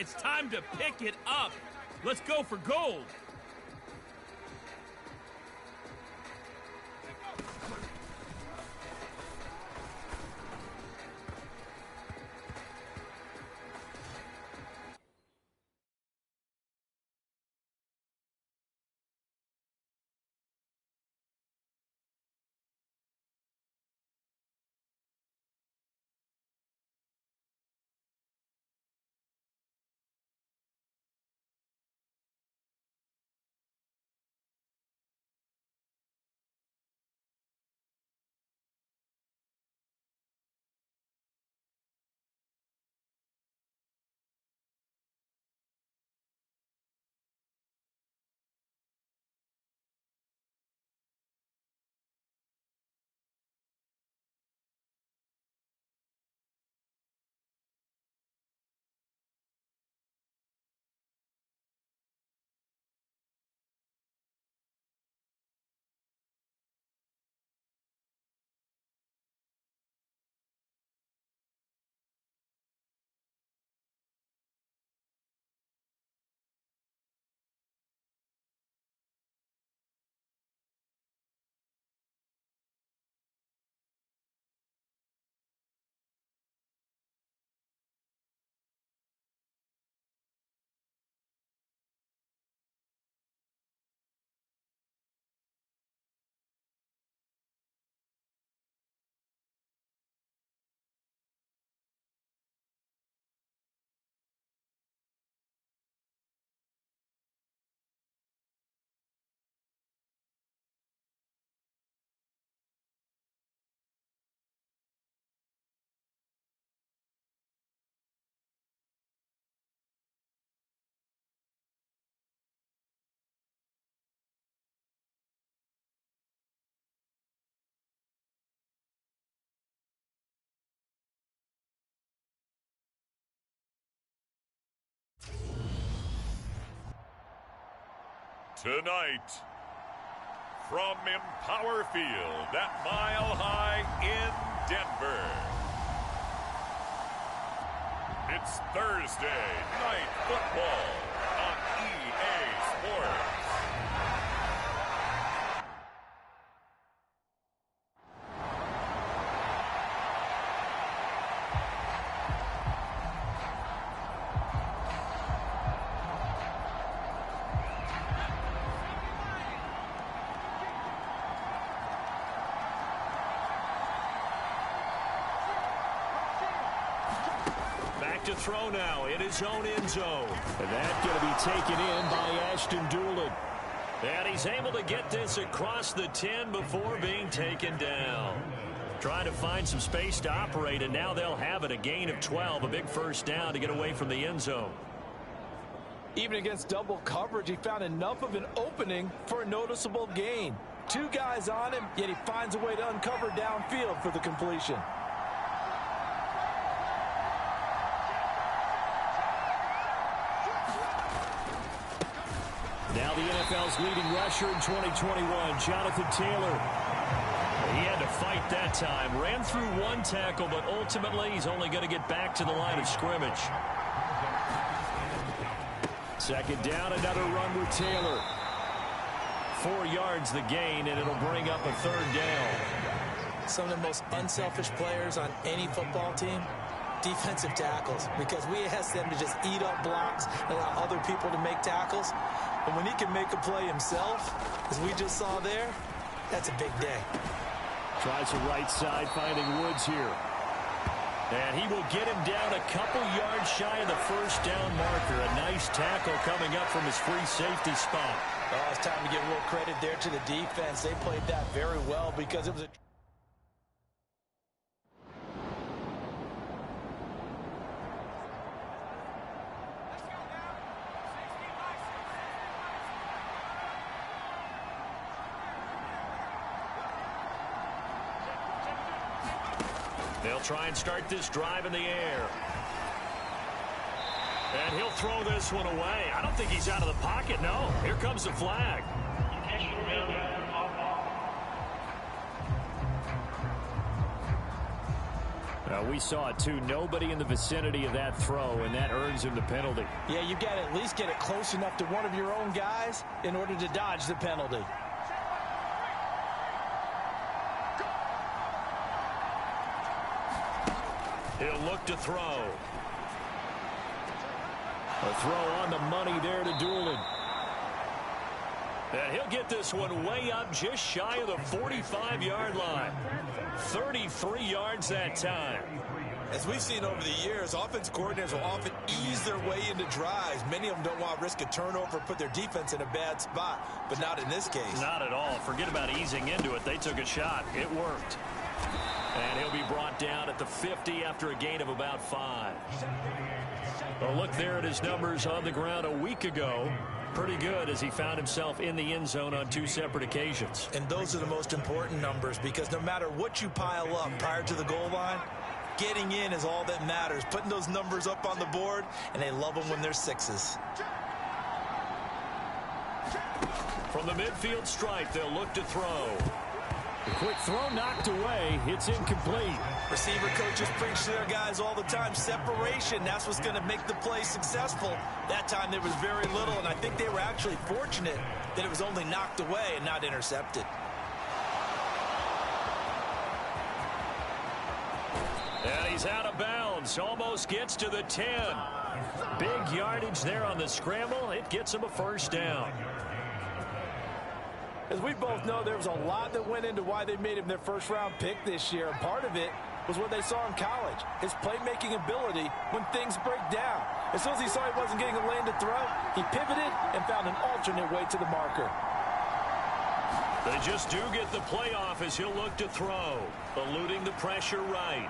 It's time to pick it up. Let's go for gold. Tonight, from Empower Field at Mile High in Denver, it's Thursday Night Football on EA Sports. To throw now in his own end zone. And that's going to be taken in by Ashton Doolin. And he's able to get this across the 10 before being taken down. Trying to find some space to operate, and now they'll have it. A gain of 12, a big first down to get away from the end zone. Even against double coverage, he found enough of an opening for a noticeable gain. Two guys on him, yet he finds a way to uncover downfield for the completion. Now the NFL's leading rusher in 2021, Jonathan Taylor. He had to fight that time. Ran through one tackle, but ultimately he's only going to get back to the line of scrimmage. Second down, another run with Taylor. 4 yards the gain, and it'll bring up a third down. Some of the most unselfish players on any football team, defensive tackles, because we ask them to just eat up blocks and allow other people to make tackles. But when he can make a play himself, as we just saw there, that's a big day. Tries the right side, finding Woods here. And he will get him down a couple yards shy of the first down marker. A nice tackle coming up from his free safety spot. Oh, it's time to give real credit there to the defense. They played that very well because it was a... They'll try and start this drive in the air. And he'll throw this one away. I don't think he's out of the pocket, no. Here comes the flag. We saw it too. Nobody in the vicinity of that throw, and that earns him the penalty. Yeah, you've got to at least get it close enough to one of your own guys in order to dodge the penalty. He'll look to throw. A throw on the money there to Doolin. And he'll get this one way up just shy of the 45-yard line. 33 yards that time. As we've seen over the years, offense coordinators will often ease their way into drives. Many of them don't want to risk a turnover, put their defense in a bad spot, but not in this case. Not at all. Forget about easing into it. They took a shot. It worked. And he'll be brought down at the 50 after a gain of about 5. A look there at his numbers on the ground a week ago. Pretty good as he found himself in the end zone on 2 separate occasions. And those are the most important numbers, because no matter what you pile up prior to the goal line, getting in is all that matters. Putting those numbers up on the board, and they love them when they're 6s. From the midfield stripe, they'll look to throw. The quick throw knocked away. It's incomplete. Receiver coaches preach to their guys all the time. Separation, that's what's going to make the play successful. That time there was very little, and I think they were actually fortunate that it was only knocked away and not intercepted. And he's out of bounds. Almost gets to the 10. Big yardage there on the scramble. It gets him a first down. As we both know, there was a lot that went into why they made him their first-round pick this year. And part of it was what they saw in college, his playmaking ability when things break down. As soon as he saw he wasn't getting a lane to throw, he pivoted and found an alternate way to the marker. They just do get the play off as he'll look to throw. Eluding the pressure right.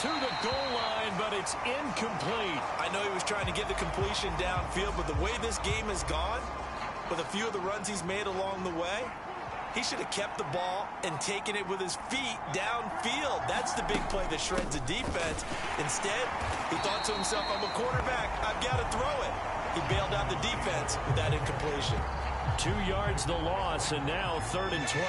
To the goal line, but it's incomplete. I know he was trying to get the completion downfield, but the way this game has gone, with a few of the runs he's made along the way, he should have kept the ball and taken it with his feet downfield. That's the big play that shreds a defense. Instead, he thought to himself, I'm a quarterback, I've got to throw it. He bailed out the defense with that incompletion. 2 yards the loss, and now 3rd and 12.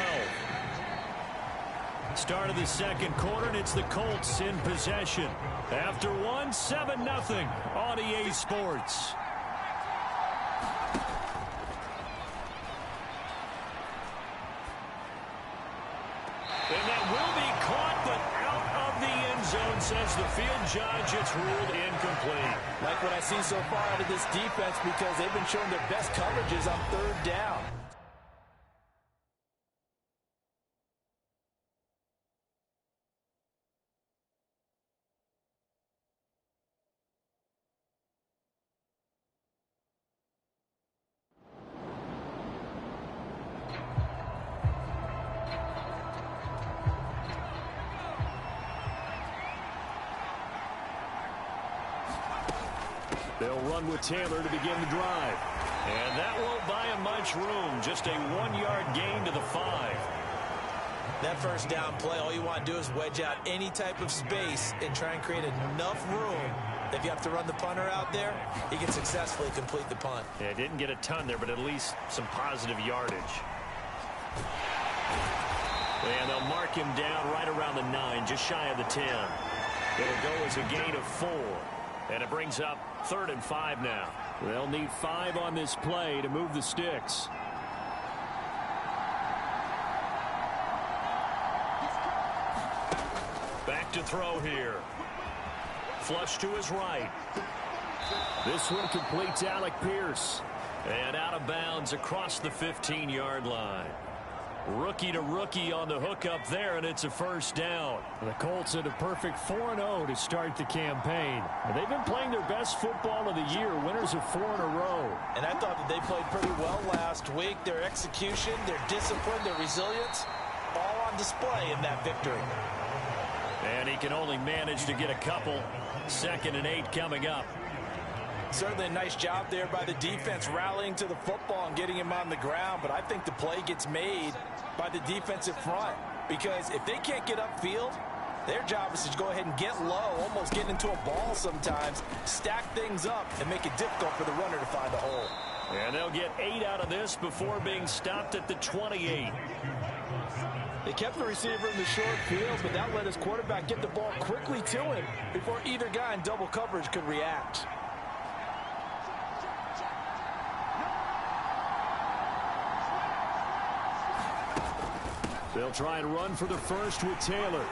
Start of the second quarter, and it's the Colts in possession. After one, 7-0 on EA Sports. And that will be caught, but out of the end zone, says the field judge. It's ruled incomplete. Like what I see so far out of this defense, because they've been showing their best coverages on 3rd down. They'll run with Taylor to begin the drive. And that won't buy him much room. Just a 1-yard gain to the 5. That first down play, all you want to do is wedge out any type of space and try and create enough room. If you have to run the punter out there, he can successfully complete the punt. Yeah, didn't get a ton there, but at least some positive yardage. And they'll mark him down right around the 9, just shy of the 10. It'll go as a gain of 4. And it brings up 3rd and 5 now. They'll need 5 on this play to move the sticks. Back to throw here. Flush to his right. This one completes Alec Pierce. And out of bounds across the 15-yard line. Rookie to rookie on the hookup there, and it's a first down. The Colts at a perfect 4-0 to start the campaign. They've been playing their best football of the year, winners of 4 in a row. And I thought that they played pretty well last week. Their execution, their discipline, their resilience, all on display in that victory. And he can only manage to get a couple. 2nd and 8 coming up. Certainly a nice job there by the defense rallying to the football and getting him on the ground, but I think the play gets made by the defensive front, because if they can't get upfield, their job is to go ahead and get low, almost get into a ball sometimes, stack things up, and make it difficult for the runner to find a hole. And they'll get 8 out of this before being stopped at the 28. They kept the receiver in the short field, but that let his quarterback get the ball quickly to him before either guy in double coverage could react. They'll try and run for the first with Taylor.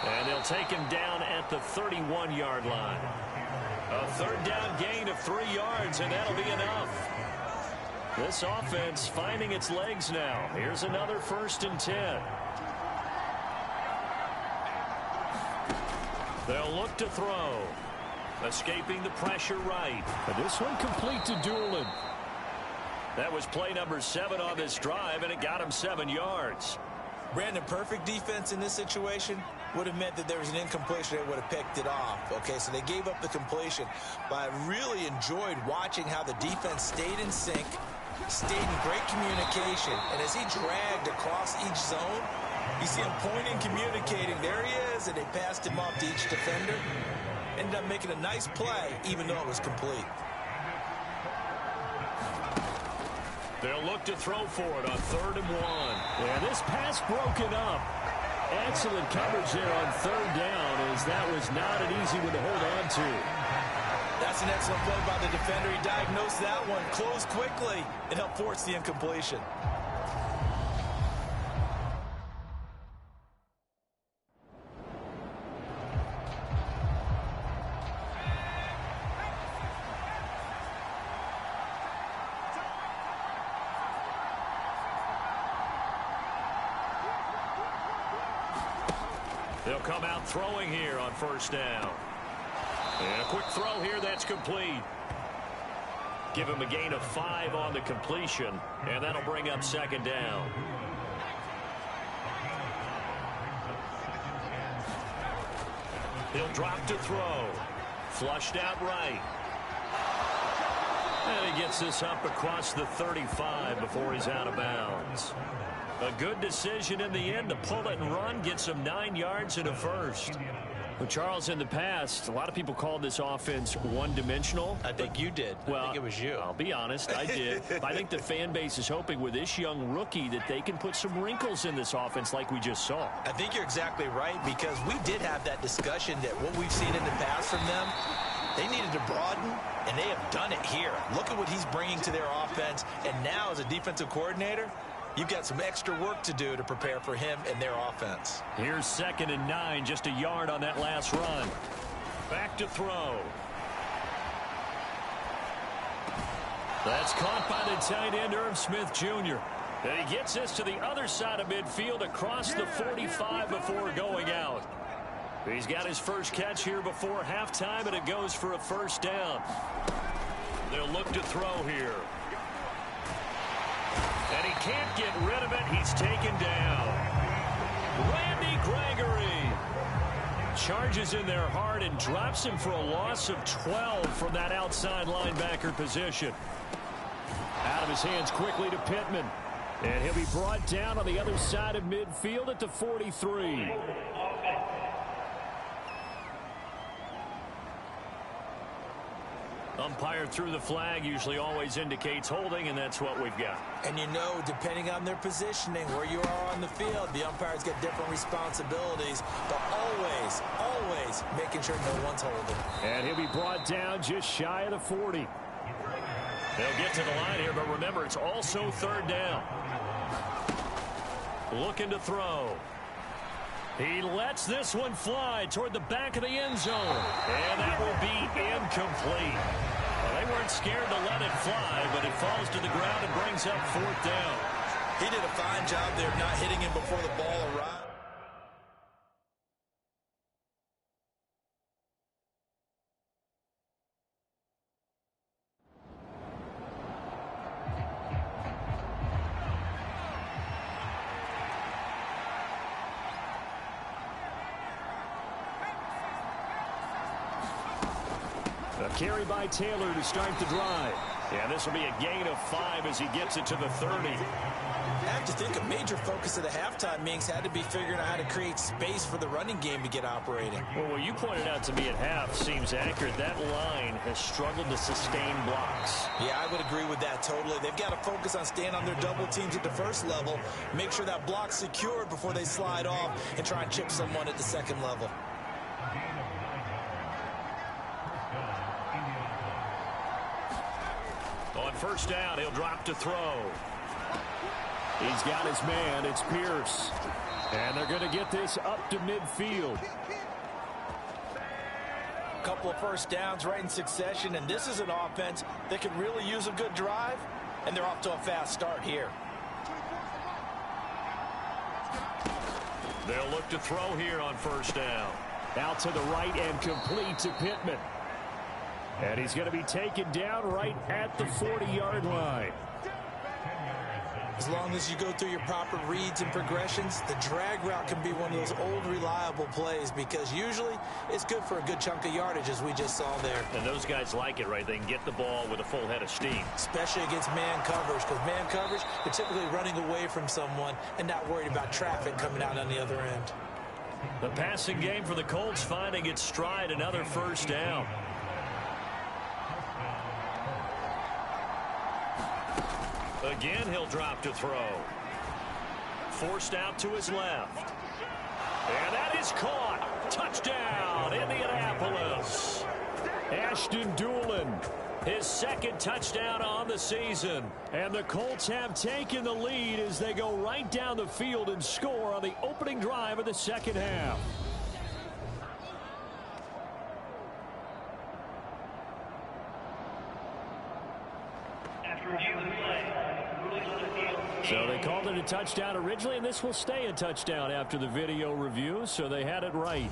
And they'll take him down at the 31-yard line. A third down gain of 3 yards, and that'll be enough. This offense finding its legs now. Here's another 1st and 10. They'll look to throw. Escaping the pressure right. And this one complete to Doolin. That was play number 7 on this drive, and it got him 7 yards. Brandon, perfect defense in this situation would have meant that there was an incompletion that would have picked it off. Okay, so they gave up the completion. But I really enjoyed watching how the defense stayed in sync, stayed in great communication. And as he dragged across each zone, you see him pointing, communicating. There he is, and they passed him off to each defender. Ended up making a nice play, even though it was complete. They'll look to throw for it on 3rd and 1. And this pass broken up. Excellent coverage there on 3rd down, as that was not an easy one to hold on to. That's an excellent play by the defender. He diagnosed that one, closed quickly, and helped force the incompletion. They'll come out throwing here on 1st down. And a quick throw here that's complete. Give him a gain of 5 on the completion, and that'll bring up 2nd down. He'll drop to throw. Flushed out right. And he gets this up across the 35 before he's out of bounds. A good decision in the end to pull it and run, gets him 9 yards and a first. Well, Charles, in the past, a lot of people called this offense one-dimensional. I think you did. Well, I think it was you. I'll be honest, I did. But I think the fan base is hoping with this young rookie that they can put some wrinkles in this offense like we just saw. I think you're exactly right, because we did have that discussion that what we've seen in the past from them, they needed to broaden, and they have done it here. Look at what he's bringing to their offense, and now as a defensive coordinator, you've got some extra work to do to prepare for him and their offense. Here's 2nd and 9, just a yard on that last run. Back to throw. That's caught by the tight end, Irv Smith Jr. And he gets this to the other side of midfield across the 45 before going out. He's got his first catch here before halftime, and it goes for a 1st down. They'll look to throw here. And he can't get rid of it. He's taken down. Randy Gregory charges in there hard and drops him for a loss of 12 from that outside linebacker position. Out of his hands quickly to Pittman. And he'll be brought down on the other side of midfield at the 43. Umpire threw the flag, usually always indicates holding, and that's what we've got. And you know, depending on their positioning, where you are on the field, the umpires get different responsibilities, but always making sure no one's holding. And he'll be brought down just shy of the 40. They'll get to the line here, but remember, it's also 3rd down. Looking to throw. He lets this one fly toward the back of the end zone. And that will be incomplete. Well, they weren't scared to let it fly, but it falls to the ground and brings up 4th down. He did a fine job there of not hitting him before the ball arrived. A carry by Taylor to start the drive. Yeah, this will be a gain of 5 as he gets it to the 30. I have to think a major focus of the halftime meetings had to be figuring out how to create space for the running game to get operating. Well, what you pointed out to me at half seems accurate. That line has struggled to sustain blocks. Yeah, I would agree with that totally. They've got to focus on staying on their double teams at the first level, make sure that block's secured before they slide off and try and chip someone at the second level. On first down, he'll drop to throw. He's got his man. It's Pierce. And they're going to get this up to midfield. A couple of first downs right in succession, and this is an offense that can really use a good drive, and they're off to a fast start here. They'll look to throw here on first down. Out to the right and complete to Pittman. And he's going to be taken down right at the 40-yard line. As long as you go through your proper reads and progressions, the drag route can be one of those old reliable plays because usually it's good for a good chunk of yardage as we just saw there. And those guys like it, right? They can get the ball with a full head of steam. Especially against man coverage, because man coverage, they're typically running away from someone and not worried about traffic coming out on the other end. The passing game for the Colts finding its stride, another first down. Again, he'll drop to throw. Forced out to his left. And that is caught. Touchdown, Indianapolis. Ashton Doolin, his second touchdown on the season. And the Colts have taken the lead as they go right down the field and score on the opening drive of the second half. So they called it a touchdown originally, and this will stay a touchdown after the video review, so they had it right.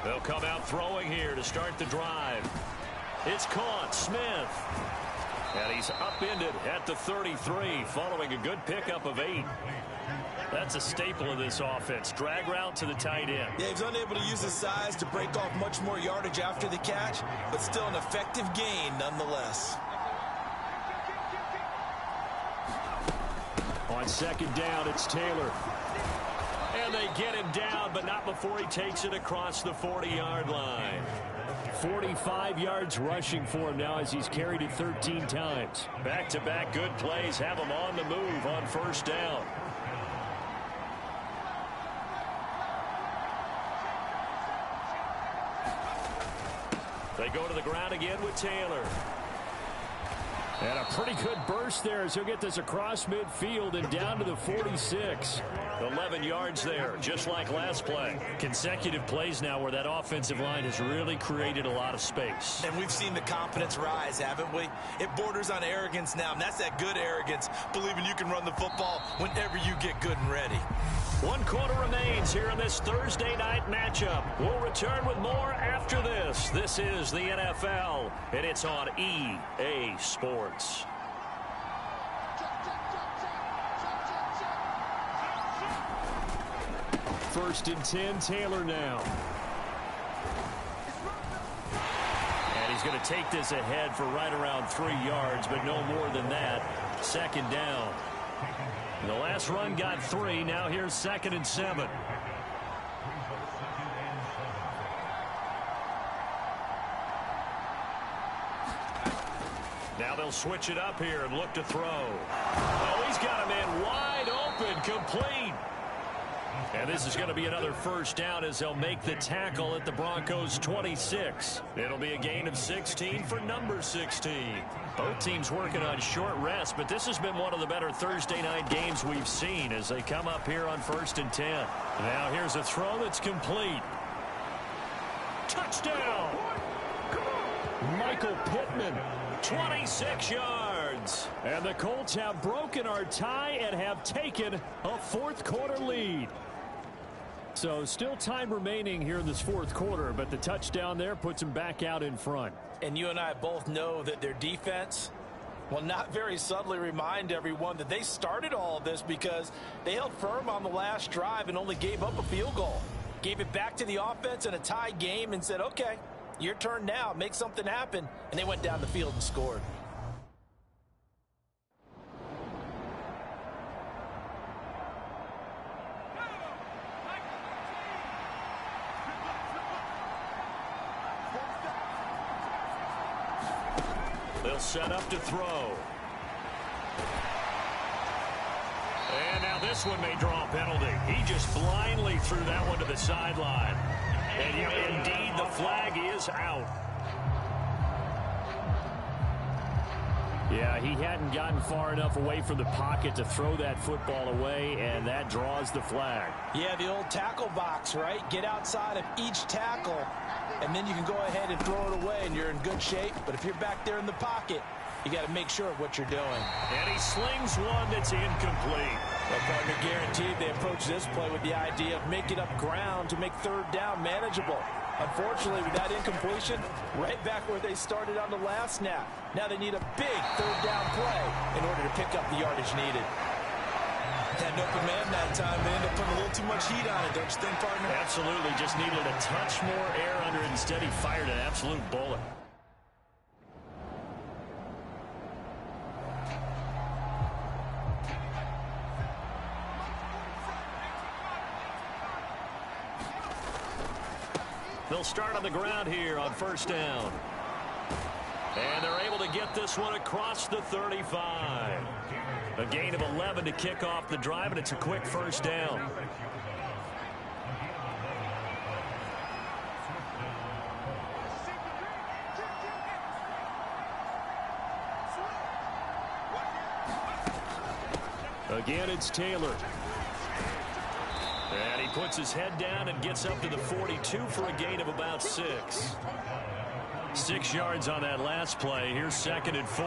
They'll come out throwing here to start the drive. It's caught. Smith. And he's upended at the 33 following a good pickup of 8. That's a staple of this offense. Drag route to the tight end. Yeah, he's unable to use his size to break off much more yardage after the catch, but still an effective gain nonetheless. On second down, it's Taylor. And they get him down, but not before he takes it across the 40-yard line. 45 yards rushing for him now as he's carried it 13 times. Back-to-back good plays have him on the move on first down. They go to the ground again with Taylor. And a pretty good burst there as he'll get this across midfield and down to the 46. 11 yards there, just like last play. Consecutive plays now where that offensive line has really created a lot of space. And we've seen the confidence rise, haven't we? It borders on arrogance now, and that's that good arrogance, believing you can run the football whenever you get good and ready. 1 quarter remains here in this Thursday night matchup. We'll return with more after this. This is the NFL, and it's on EA Sports. First and 10, Taylor now. And he's going to take this ahead for right around 3 yards, but no more than that. Second down. The last run got 3. Now here's 2nd and 7. Now they'll switch it up here and look to throw. Oh, he's got a man wide open, complete. And this is going to be another first down as they'll make the tackle at the Broncos 26. It'll be a gain of 16 for number 16. Both teams working on short rest, but this has been one of the better Thursday night games we've seen as they come up here on 1st and 10. Now here's a throw that's complete. Touchdown! Michael Pittman, 26 yards. And the Colts have broken our tie and have taken a 4th quarter lead. So still time remaining here in this fourth quarter, but the touchdown there puts them back out in front. And you and I both know that their defense will not very subtly remind everyone that they started all of this because they held firm on the last drive and only gave up a field goal. Gave it back to the offense in a tie game and said, okay, your turn now, make something happen. And they went down the field and scored. They'll set up to throw. And now this one may draw a penalty. He just blindly threw that one to the sideline. And indeed, the flag is out. Yeah, he hadn't gotten far enough away from the pocket to throw that football away, and that draws the flag. Yeah, the old tackle box, right? Get outside of each tackle, and then you can go ahead and throw it away, and you're in good shape. But if you're back there in the pocket, you got to make sure of what you're doing. And he slings one that's incomplete. Well, partner, guaranteed they approach this play with the idea of making up ground to make third down manageable. Unfortunately, with that incompletion, right back where they started on the last snap. Now they need a big third down play in order to pick up the yardage needed. Had an open man that time. They ended up putting a little too much heat on it, don't you think, partner? Absolutely. Just needed a touch more air under it. Instead, he fired an absolute bullet. They'll start on the ground here on first down. And they're able to get this one across the 35. A gain of 11 to kick off the drive, and it's a quick first down. Again, it's Taylor. And he puts his head down and gets up to the 42 for a gain of about 6. 6 yards on that last play. Here's 2nd and 4.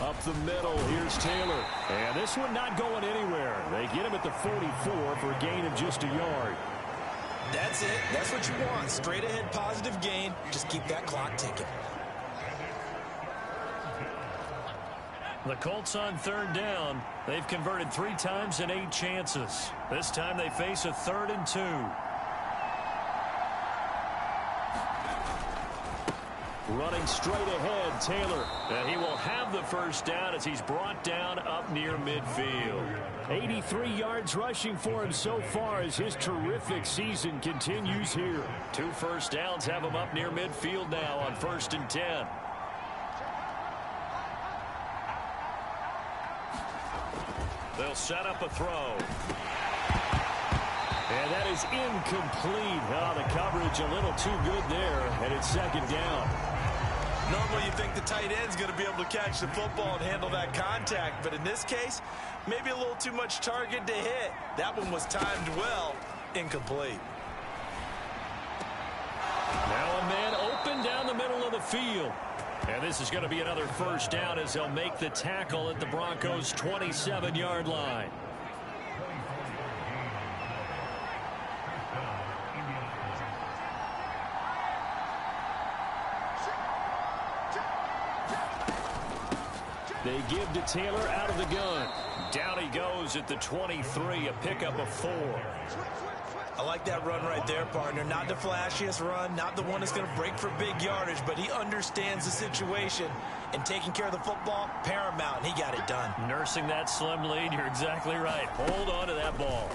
Up the middle, here's Taylor. And this one not going anywhere. They get him at the 44 for a gain of just a yard. That's it. That's what you want. Straight ahead positive gain. Just keep that clock ticking. The Colts on third down. They've converted 3 times in 8 chances. This time they face a 3rd and 2. Running straight ahead, Taylor. And he will have the first down as he's brought down up near midfield. 83 yards rushing for him so far as his terrific season continues here. 2 first downs have him up near midfield now on 1st and 10. They'll set up a throw. And that is incomplete. Oh, the coverage a little too good there, and it's 2nd down. Normally you think the tight end's going to be able to catch the football and handle that contact, but in this case, maybe a little too much target to hit. That one was timed well. Incomplete. Now a man open down the middle of the field. And this is going to be another first down as they'll make the tackle at the Broncos' 27-yard line. They give to Taylor out of the gun. Down he goes at the 23, a pickup of 4. I like that run right there, partner. Not the flashiest run, not the one that's going to break for big yardage, but he understands the situation, and taking care of the football, paramount, and he got it done. Nursing that slim lead, you're exactly right. Hold on to that ball.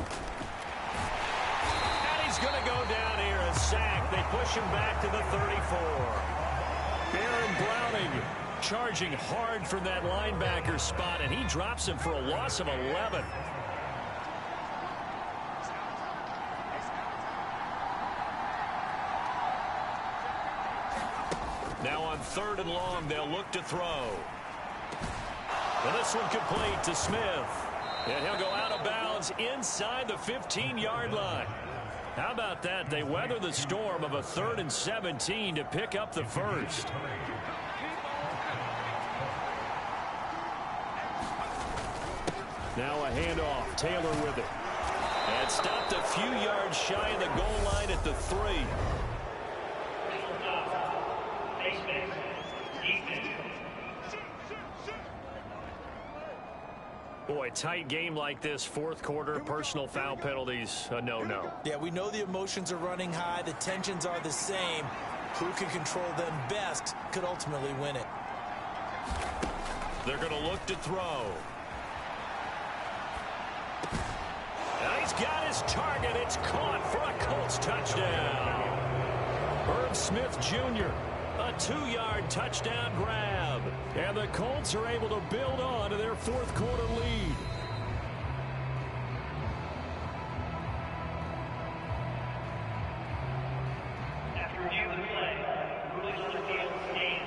And he's going to go down here, a sack. They push him back to the 34. Baron Browning charging hard from that linebacker spot, and he drops him for a loss of 11. Now on 3rd and long, they'll look to throw. Well, this one complete to Smith. And he'll go out of bounds inside the 15-yard line. How about that? They weather the storm of a 3rd and 17 to pick up the first. Now a handoff. Taylor with it. And stopped a few yards shy of the goal line at the 3. Boy, tight game like this, fourth quarter, personal foul penalties, a no-no. Yeah, we know the emotions are running high. The tensions are the same. Who can control them best could ultimately win it. They're going to look to throw. And he's got his target. It's caught for a Colts touchdown. Herb Smith Jr., a 2-yard touchdown grab. And the Colts are able to build on to their fourth quarter lead. After review of the play, rulings on the field stand.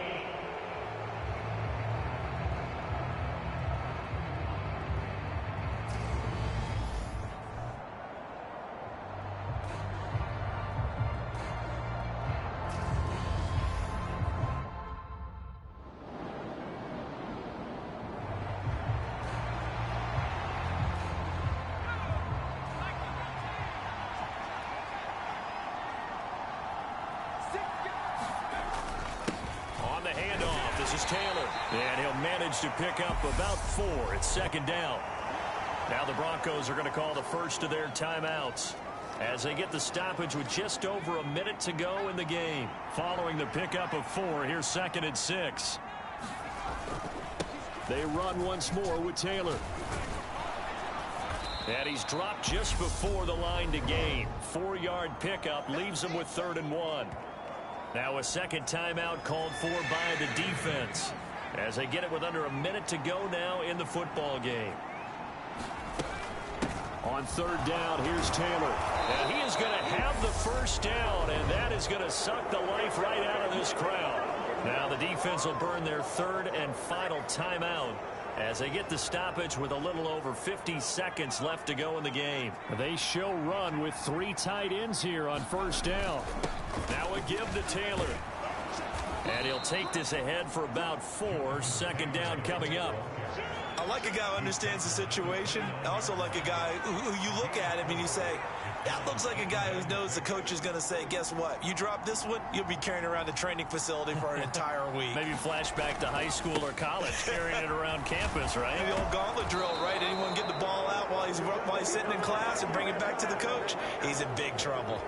On the handoff, this is Taylor. And he'll manage to pick up about 4. It's second down. Now the Broncos are going to call the first of their timeouts as they get the stoppage with just over a minute to go in the game. Following the pickup of 4, here's second and 6. They run once more with Taylor. And he's dropped just before the line to gain. 4-yard pickup leaves him with 3rd and 1. Now a second timeout called for by the defense as they get it with under a minute to go now in the football game. On 3rd down, here's Taylor. And he is going to have the first down, and that is going to suck the life right out of this crowd. Now the defense will burn their 3rd and final timeout as they get the stoppage with a little over 50 seconds left to go in the game. They show run with 3 tight ends here on 1st down. Now a give to Taylor. And he'll take this ahead for about 4. 2nd down coming up. I like a guy who understands the situation. I also like a guy who you look at him and you say, that looks like a guy who knows the coach is going to say, guess what? You drop this one, you'll be carrying around the training facility for an entire week. Maybe flashback to high school or college, carrying it around campus, right? The old gauntlet drill, right? Anyone get the ball out while he's sitting in class and bring it back to the coach? He's in big trouble.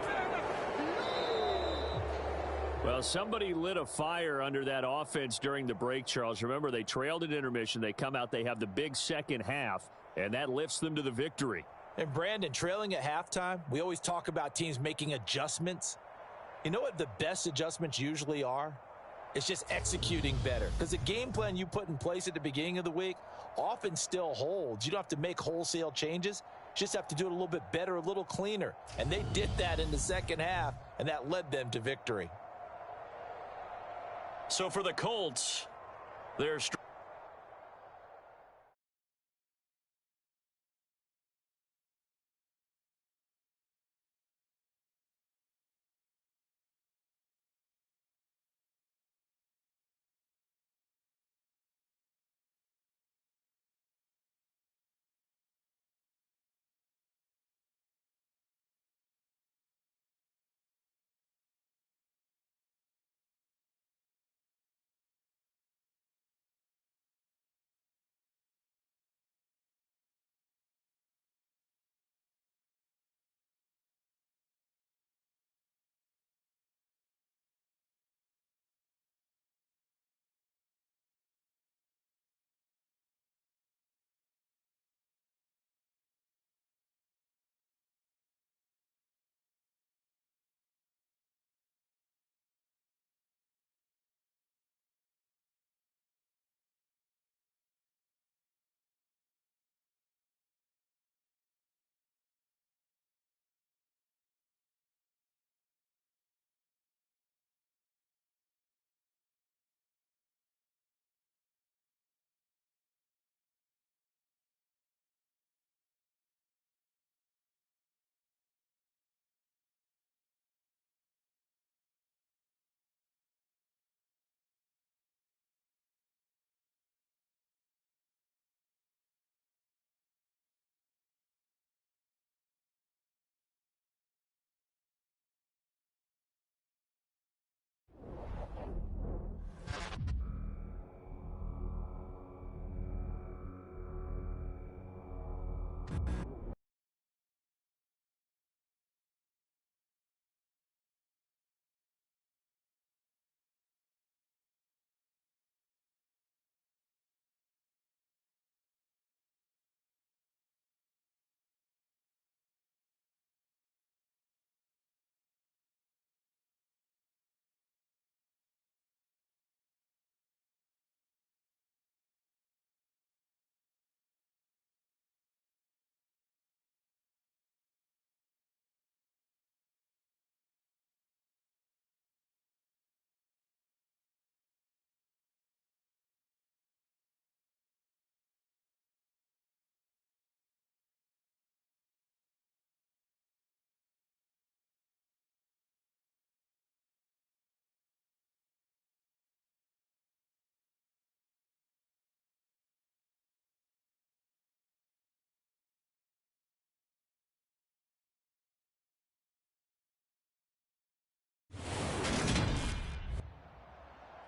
Well, somebody lit a fire under that offense during the break, Charles. Remember, they trailed at intermission. They come out, they have the big second half, and that lifts them to the victory. And Brandon, trailing at halftime, we always talk about teams making adjustments. You know what the best adjustments usually are? It's just executing better. Because the game plan you put in place at the beginning of the week often still holds. You don't have to make wholesale changes. You just have to do it a little bit better, a little cleaner. And they did that in the second half, and that led them to victory. So for the Colts, they're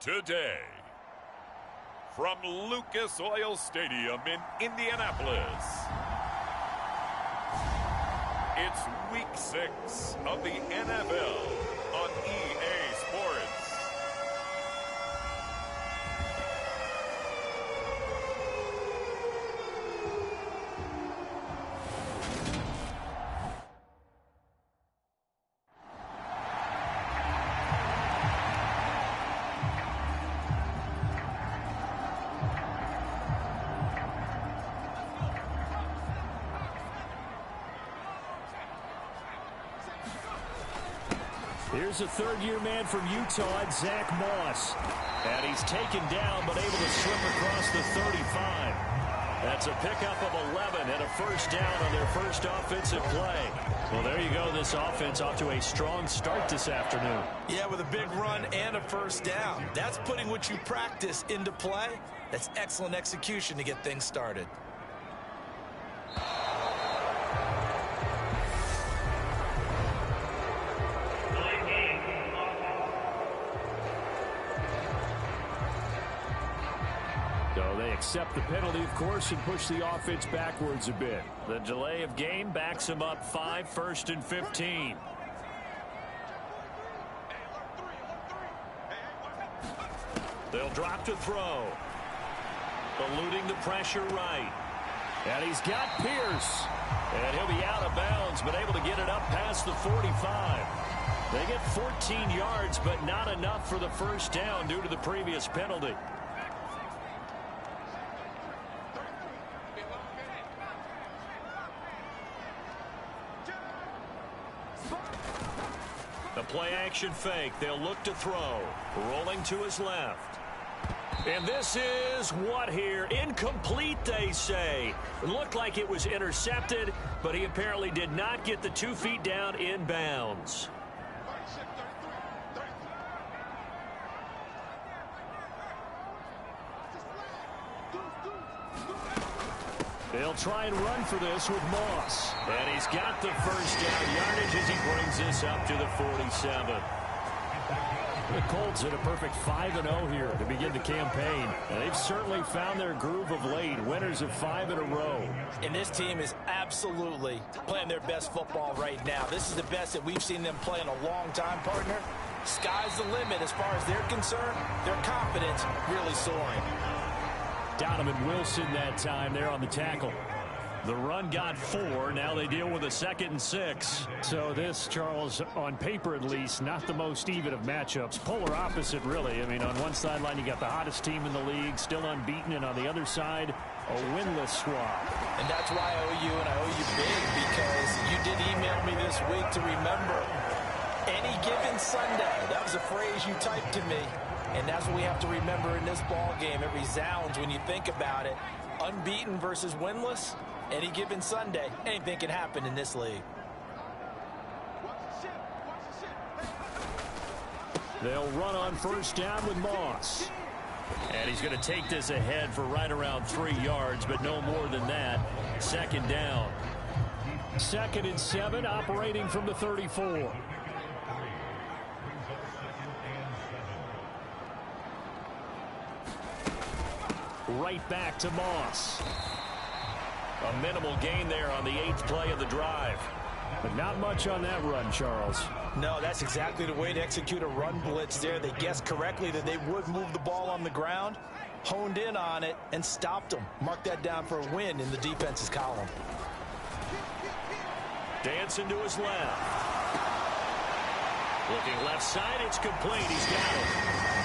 today. From Lucas Oil Stadium in Indianapolis, it's Week 6 of the NFL on EA Sports. Here's a third-year man from Utah, Zach Moss. And he's taken down, but able to slip across the 35. That's a pickup of 11 and a first down on their first offensive play. Well, there you go. This offense off to a strong start this afternoon. Yeah, with a big run and a first down. That's putting what you practice into play. That's excellent execution to get things started. Accept the penalty, of course, and push the offense backwards a bit. The delay of game backs him up 5, 1st and 15. They'll drop to throw. Eluding the pressure right. And he's got Pierce. And he'll be out of bounds, but able to get it up past the 45. They get 14 yards, but not enough for the first down due to the previous penalty. The play-action fake. They'll look to throw. Rolling to his left. And this is what here? Incomplete, they say. It looked like it was intercepted, but he apparently did not get the 2 feet down in bounds. They'll try and run for this with Moss. And he's got the first down yardage as he brings this up to the 47. The Colts hit a perfect 5-0 here to begin the campaign. And they've certainly found their groove of late. Winners of 5 in a row. And this team is absolutely playing their best football right now. This is the best that we've seen them play in a long time, partner. Sky's the limit as far as they're concerned. Their confidence really soaring. Donovan Wilson that time there on the tackle. The run got 4. Now they deal with a 2nd and 6. So this, Charles, on paper at least, not the most even of matchups. Polar opposite, really. I mean, on one sideline, you got the hottest team in the league, still unbeaten, and on the other side, a winless squad. And that's why I owe you, and I owe you big, because you did email me this week to remember any given Sunday. That was a phrase you typed to me. And that's what we have to remember in this ball game. It resounds when you think about it. Unbeaten versus winless, any given Sunday, anything can happen in this league. They'll run on first down with Moss. And he's going to take this ahead for right around 3 yards, but no more than that. 2nd down. 2nd and 7, operating from the 34. Right back to Moss. A minimal gain there on the 8th play of the drive. But not much on that run, Charles. No, that's exactly the way to execute a run blitz there. They guessed correctly that they would move the ball on the ground, honed in on it, and stopped them. Mark that down for a win in the defense's column. Dancing to his left. Looking left side, it's complete. He's got it.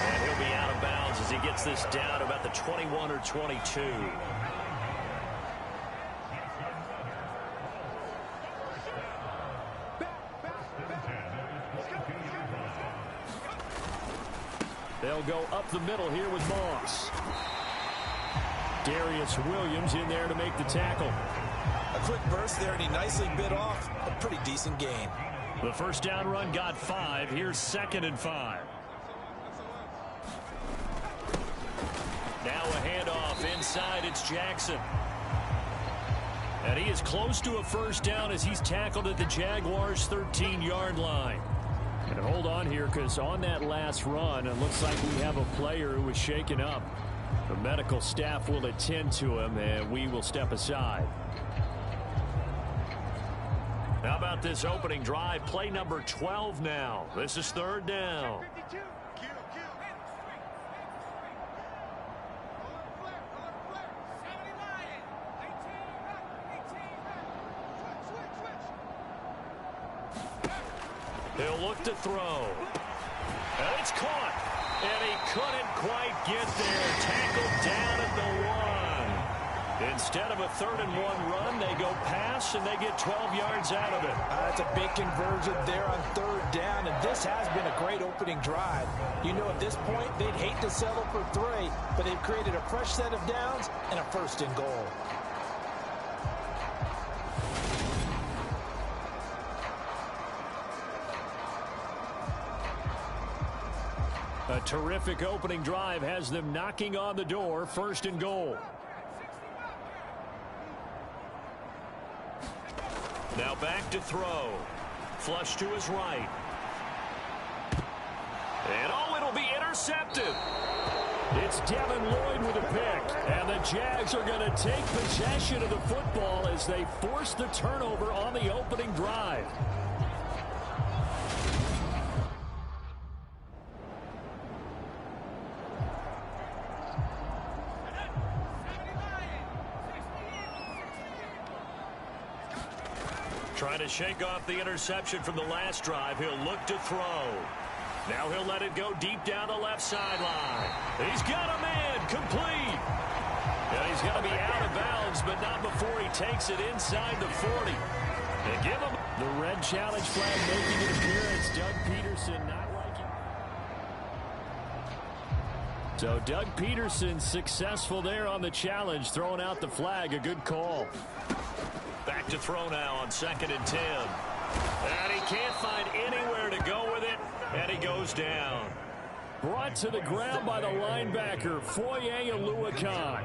And he'll be out of bounds as he gets this down about the 21 or 22. They'll go up the middle here with Moss. Darius Williams in there to make the tackle. A quick burst there, and he nicely bit off a pretty decent gain. The first down run got 5. Here's 2nd and 5. Now a handoff inside. It's Jackson. And he is close to a first down as he's tackled at the Jaguars' 13-yard line. And hold on here, because on that last run, it looks like we have a player who was shaken up. The medical staff will attend to him, and we will step aside. How about this opening drive? Play number 12 now. This is third down. He'll look to throw. And it's caught. And he couldn't quite get there. Tackled down at the 1. Instead of a 3rd-and-1 run, they go pass, and they get 12 yards out of it. That's a big conversion there on 3rd down, and this has been a great opening drive. You know, at this point, they'd hate to settle for 3, but they've created a fresh set of downs and a 1st and goal. A terrific opening drive has them knocking on the door. 1st and goal. Now back to throw. Flush to his right. And oh, it'll be intercepted. It's Devin Lloyd with a pick. And the Jags are going to take possession of the football as they force the turnover on the opening drive. Trying to shake off the interception from the last drive. He'll look to throw. Now he'll let it go deep down the left sideline. He's got a man complete. And he's going to be out of bounds, but not before he takes it inside the 40. They give him the red challenge flag making an appearance. Doug Peterson not liking. So Doug Peterson successful there on the challenge, throwing out the flag. A good call. Back to throw now on 2nd and 10. And he can't find anywhere to go with it, and he goes down. Brought to the ground by the linebacker, Foye Oluokun.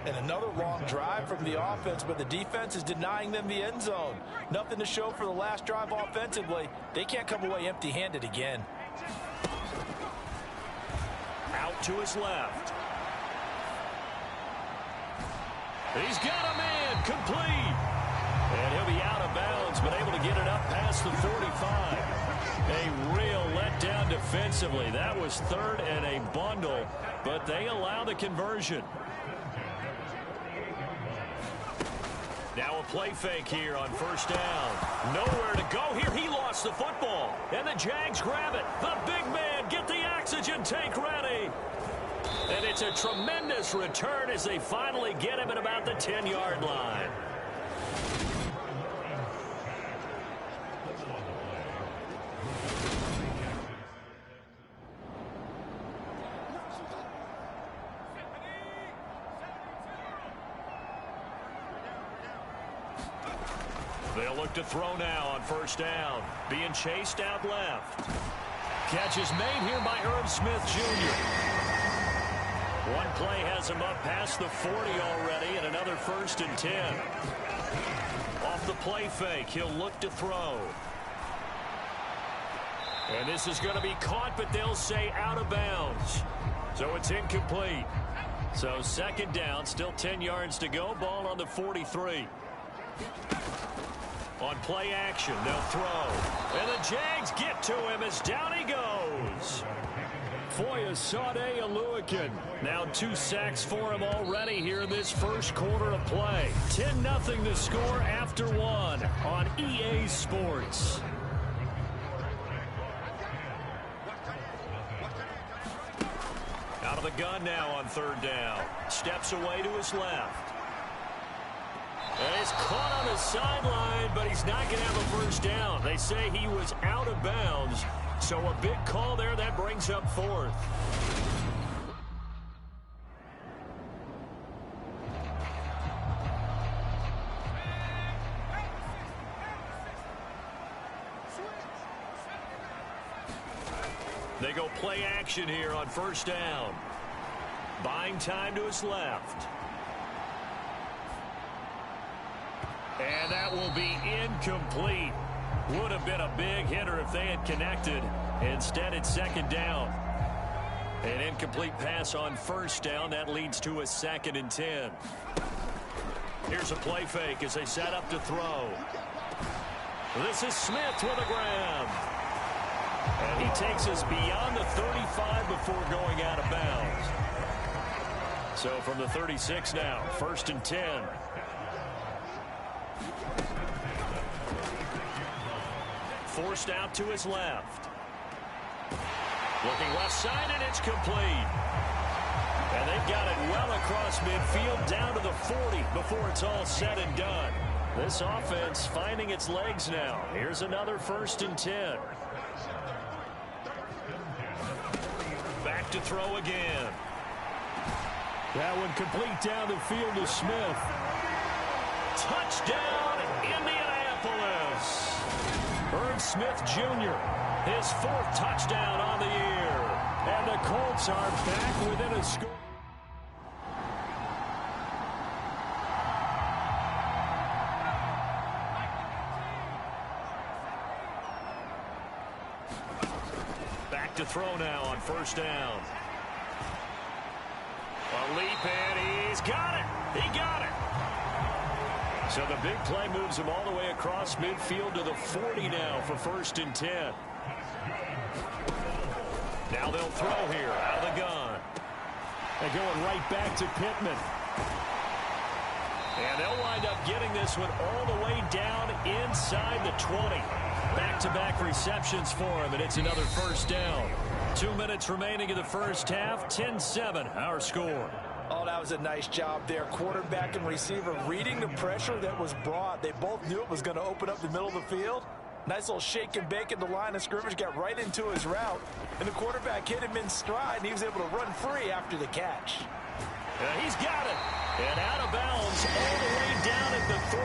And another long drive from the offense, but the defense is denying them the end zone. Nothing to show for the last drive offensively. They can't come away empty-handed again. Out to his left. He's got a man complete. And he'll be out of bounds, but able to get it up past the 45. A real letdown defensively. That was 3rd and a bundle, but they allow the conversion. Now a play fake here on 1st down. Nowhere to go here. He lost the football. And the Jags grab it. The big man, get the oxygen tank ready. And it's a tremendous return as they finally get him at about the 10-yard line. They'll look to throw now on 1st down. Being chased out left. Catch is made here by Irv Smith Jr. One play has him up past the 40 already, and another 1st and 10. Off the play fake, he'll look to throw. And this is going to be caught, but they'll say out of bounds. So it's incomplete. So 2nd down, still 10 yards to go. Ball on the 43. On play action, they'll throw. And the Jags get to him as down he goes. Foye Oluokun. Now 2 sacks for him already here in this first quarter of play. 10-0 the score after 1 on EA Sports. Out of the gun now on 3rd down. Steps away to his left. And he's caught on the sideline, but he's not going to have a 1st down. They say he was out of bounds. So a big call there that brings up 4th. They go play action here on 1st down. Buying time to his left. And that will be incomplete. Would have been a big hitter if they had connected. Instead, it's second down. An incomplete pass on first down. That leads to a 2nd and 10. Here's a play fake as they set up to throw. This is Smith with a grab. And he takes us beyond the 35 before going out of bounds. So from the 36 now, 1st and 10. Forced out to his left. Looking left side, and it's complete. And they've got it well across midfield down to the 40 before it's all said and done. This offense finding its legs now. Here's another 1st and 10. Back to throw again. That one complete down the field to Smith. Touchdown, Indianapolis. Irv Smith Jr., his 4th touchdown on the year. And the Colts are back within a score. Back to throw now on 1st down. A leap, and he's got it. He got it. So the big play moves him all the way across midfield to the 40 now for 1st and 10. Now they'll throw here out of the gun. They're going right back to Pittman. And they'll wind up getting this one all the way down inside the 20. Back-to-back receptions for him, and it's another 1st down. 2 minutes remaining in the first half. 10-7, our score. Oh, that was a nice job there. Quarterback and receiver reading the pressure that was brought. They both knew it was going to open up the middle of the field. Nice little shake and bake at the line of scrimmage, got right into his route. And the quarterback hit him in stride, and he was able to run free after the catch. He's got it. And out of bounds all the way down at the 3.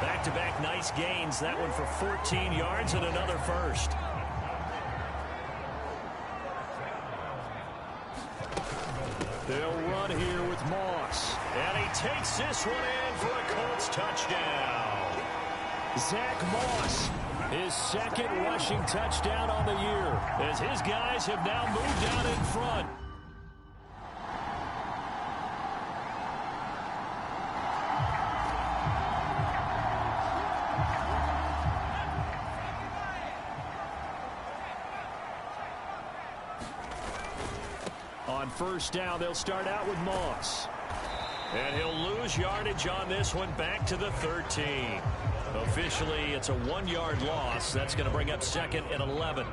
Back-to-back nice gains. That one for 14 yards and another 1st. They'll run here with Moss. And he takes this one in for a Colts touchdown. Zach Moss, his 2nd rushing touchdown on the year, as his guys have now moved out in front. On 1st down, they'll start out with Moss. And he'll lose yardage on this one back to the 13. Officially, it's a 1-yard loss. That's going to bring up 2nd and 11.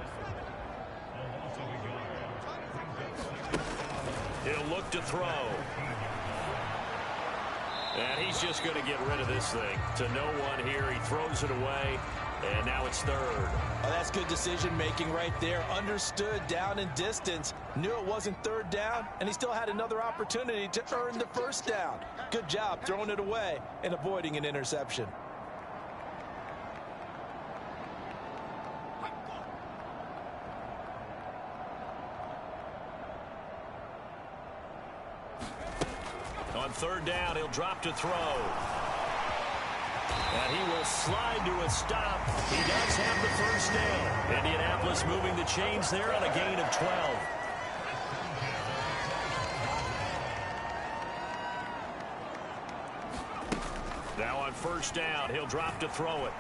He'll look to throw. And he's just going to get rid of this thing. To no one here. He throws it away. And now it's 3rd. Oh, that's good decision-making right there. Understood down and distance. Knew it wasn't 3rd down, and he still had another opportunity to earn the 1st down. Good job throwing it away and avoiding an interception. On 3rd down, he'll drop to throw. And he will slide to a stop. He does have the 1st down. Indianapolis moving the chains there on a gain of 12. Now on 1st down, he'll drop to throw it.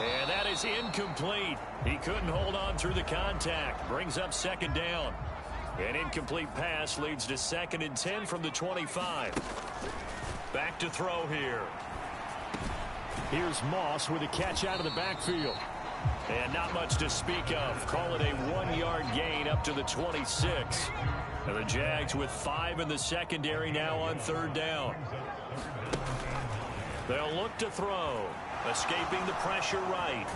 And that is incomplete. He couldn't hold on through the contact. Brings up 2nd down. An incomplete pass leads to 2nd and 10 from the 25. Back to throw here. Here's Moss with a catch out of the backfield. And not much to speak of. Call it a 1-yard gain up to the 26. And the Jags with 5 in the secondary now on 3rd down. They'll look to throw. Escaping the pressure right.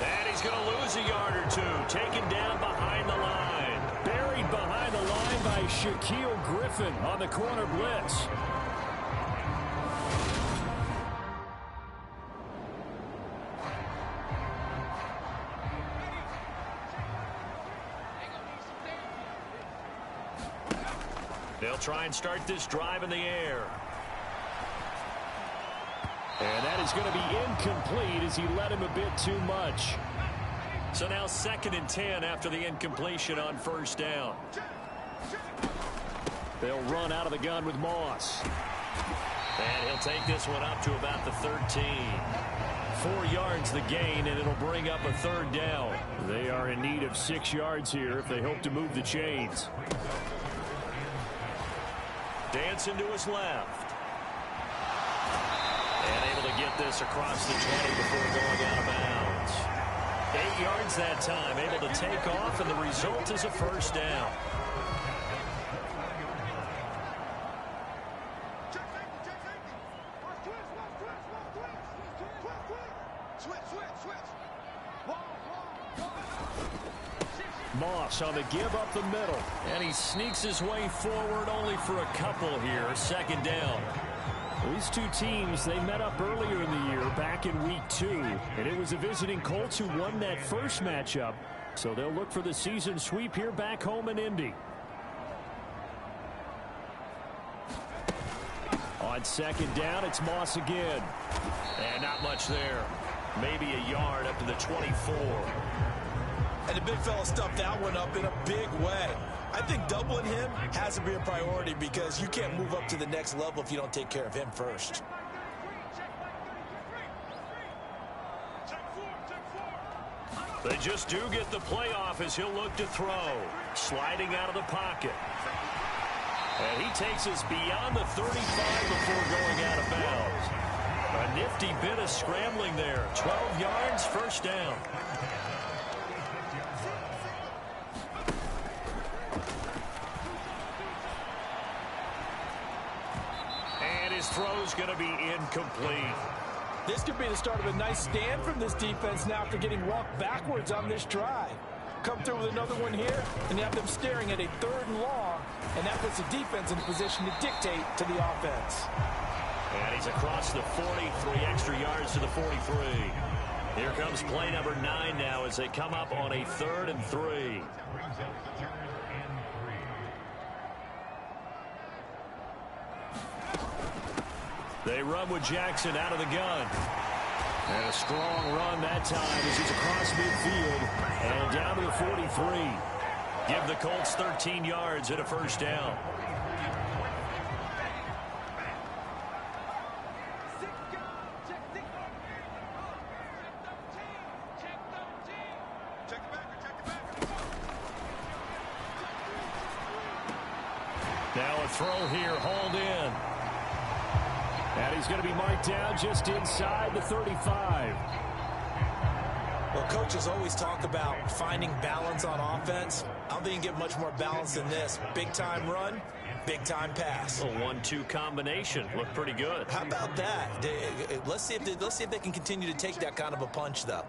And he's going to lose a yard or 2. Taken down behind the line. Buried behind the line by Shaquille Griffin on the corner blitz. They'll try and start this drive in the air. And that is going to be incomplete as he led him a bit too much. So now 2nd and 10 after the incompletion on 1st down. They'll run out of the gun with Moss. And he'll take this one up to about the 13. 4 yards the gain, and it'll bring up a 3rd down. They are in need of 6 yards here if they hope to move the chains. Dancing to his left. And able to get this across the 20 before going out of bounds. 8 yards that time, able to take off, and the result is a 1st down. Moss on the give up the middle. And he sneaks his way forward only for a couple here. 2nd down. These two teams, they met up earlier in the year back in week 2. And it was the visiting Colts who won that first matchup. So they'll look for the season sweep here back home in Indy. On 2nd down, it's Moss again. And not much there. Maybe a yard up to the 24. And the big fella stuffed that one up in a big way. I think doubling him has to be a priority because you can't move up to the next level if you don't take care of him first. They just do get the playoff as he'll look to throw. Sliding out of the pocket. And he takes us beyond the 35 before going out of bounds. A nifty bit of scrambling there. 12 yards, 1st down. His throw's going to be incomplete. This could be the start of a nice stand from this defense now after getting walked backwards on this drive. Come through with another one here, and you have them staring at a 3rd and long, and that puts the defense in a position to dictate to the offense. And he's across the 40, 3 extra yards to the 43. Here comes play number 9 now as they come up on a 3rd and 3. They run with Jackson out of the gun. And a strong run that time as he's across midfield and down to the 43. Give the Colts 13 yards and a 1st down. Now a throw here, hauled in. And he's going to be marked down just inside the 35. Well, coaches always talk about finding balance on offense. I don't think you can get much more balance than this. Big-time run, big-time pass. A 1-2 combination. Looked pretty good. How about that? Let's see if they can continue to take that kind of a punch, though.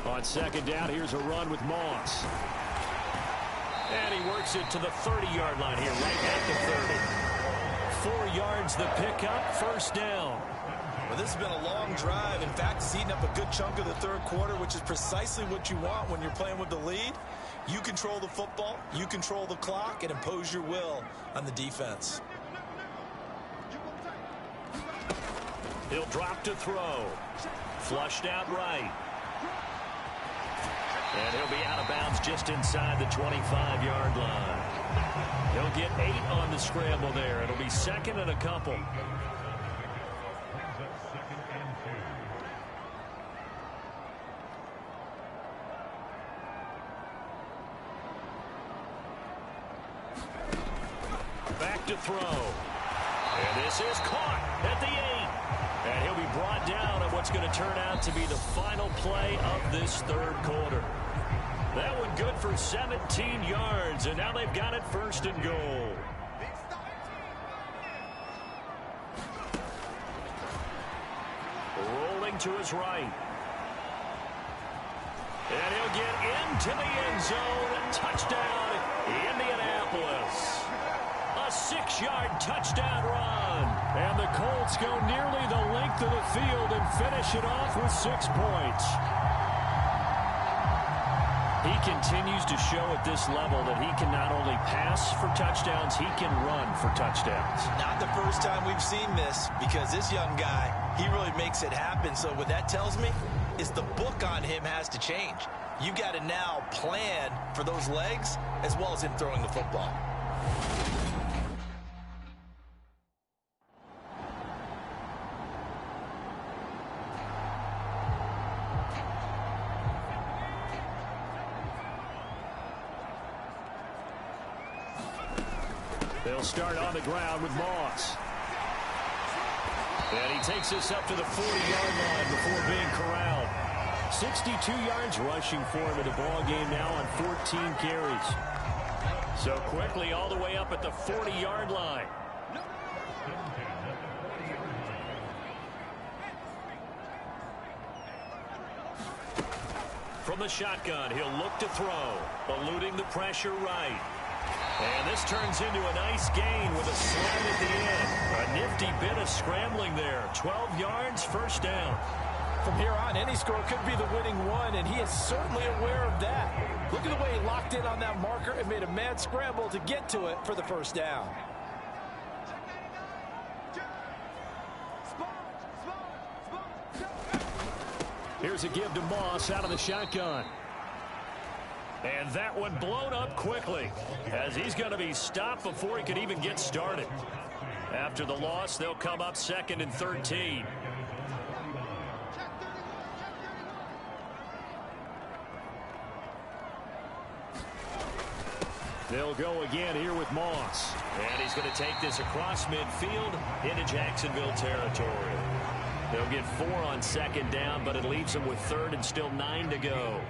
On 2nd down, here's a run with Moss. And he works it to the 30-yard line here, right at the 30. 4 yards the pickup, 1st down. Well, this has been a long drive. In fact, it's eaten up a good chunk of the 3rd quarter, which is precisely what you want when you're playing with the lead. You control the football, you control the clock, and impose your will on the defense. He'll drop to throw. Flushed out right. And he'll be out of bounds just inside the 25-yard line. He'll get 8 on the scramble there. It'll be 2nd and a couple. Back to throw. And this is caught at the 8. And he'll be brought down at what's going to turn out to be the final play of this 3rd quarter. That one good for 17 yards, and now they've got it 1st and goal. Rolling to his right. And he'll get into the end zone. Touchdown, Indianapolis. A 6-yard touchdown run. And the Colts go nearly the length of the field and finish it off with 6 points. He continues to show at this level that he can not only pass for touchdowns, he can run for touchdowns. Not the first time we've seen this, because this young guy, he really makes it happen. So what that tells me is the book on him has to change. You've got to now plan for those legs as well as him throwing the football. They'll start on the ground with Moss. And he takes us up to the 40-yard line before being corralled. 62 yards rushing for him in the ball game now on 14 carries. So quickly all the way up at the 40-yard line. From the shotgun, he'll look to throw, eluding the pressure right. And this turns into a nice gain with a slam at the end. A nifty bit of scrambling there. 12 yards, first down. From here on, any score could be the winning one, and he is certainly aware of that. Look at the way he locked in on that marker and made a mad scramble to get to it for the first down. Here's a give to Moss out of the shotgun. And that one blown up quickly, as he's going to be stopped before he could even get started. After the loss, they'll come up 2nd and 13. They'll go again here with Moss. And he's going to take this across midfield into Jacksonville territory. They'll get 4 on 2nd down, but it leaves them with 3rd and still 9 to go.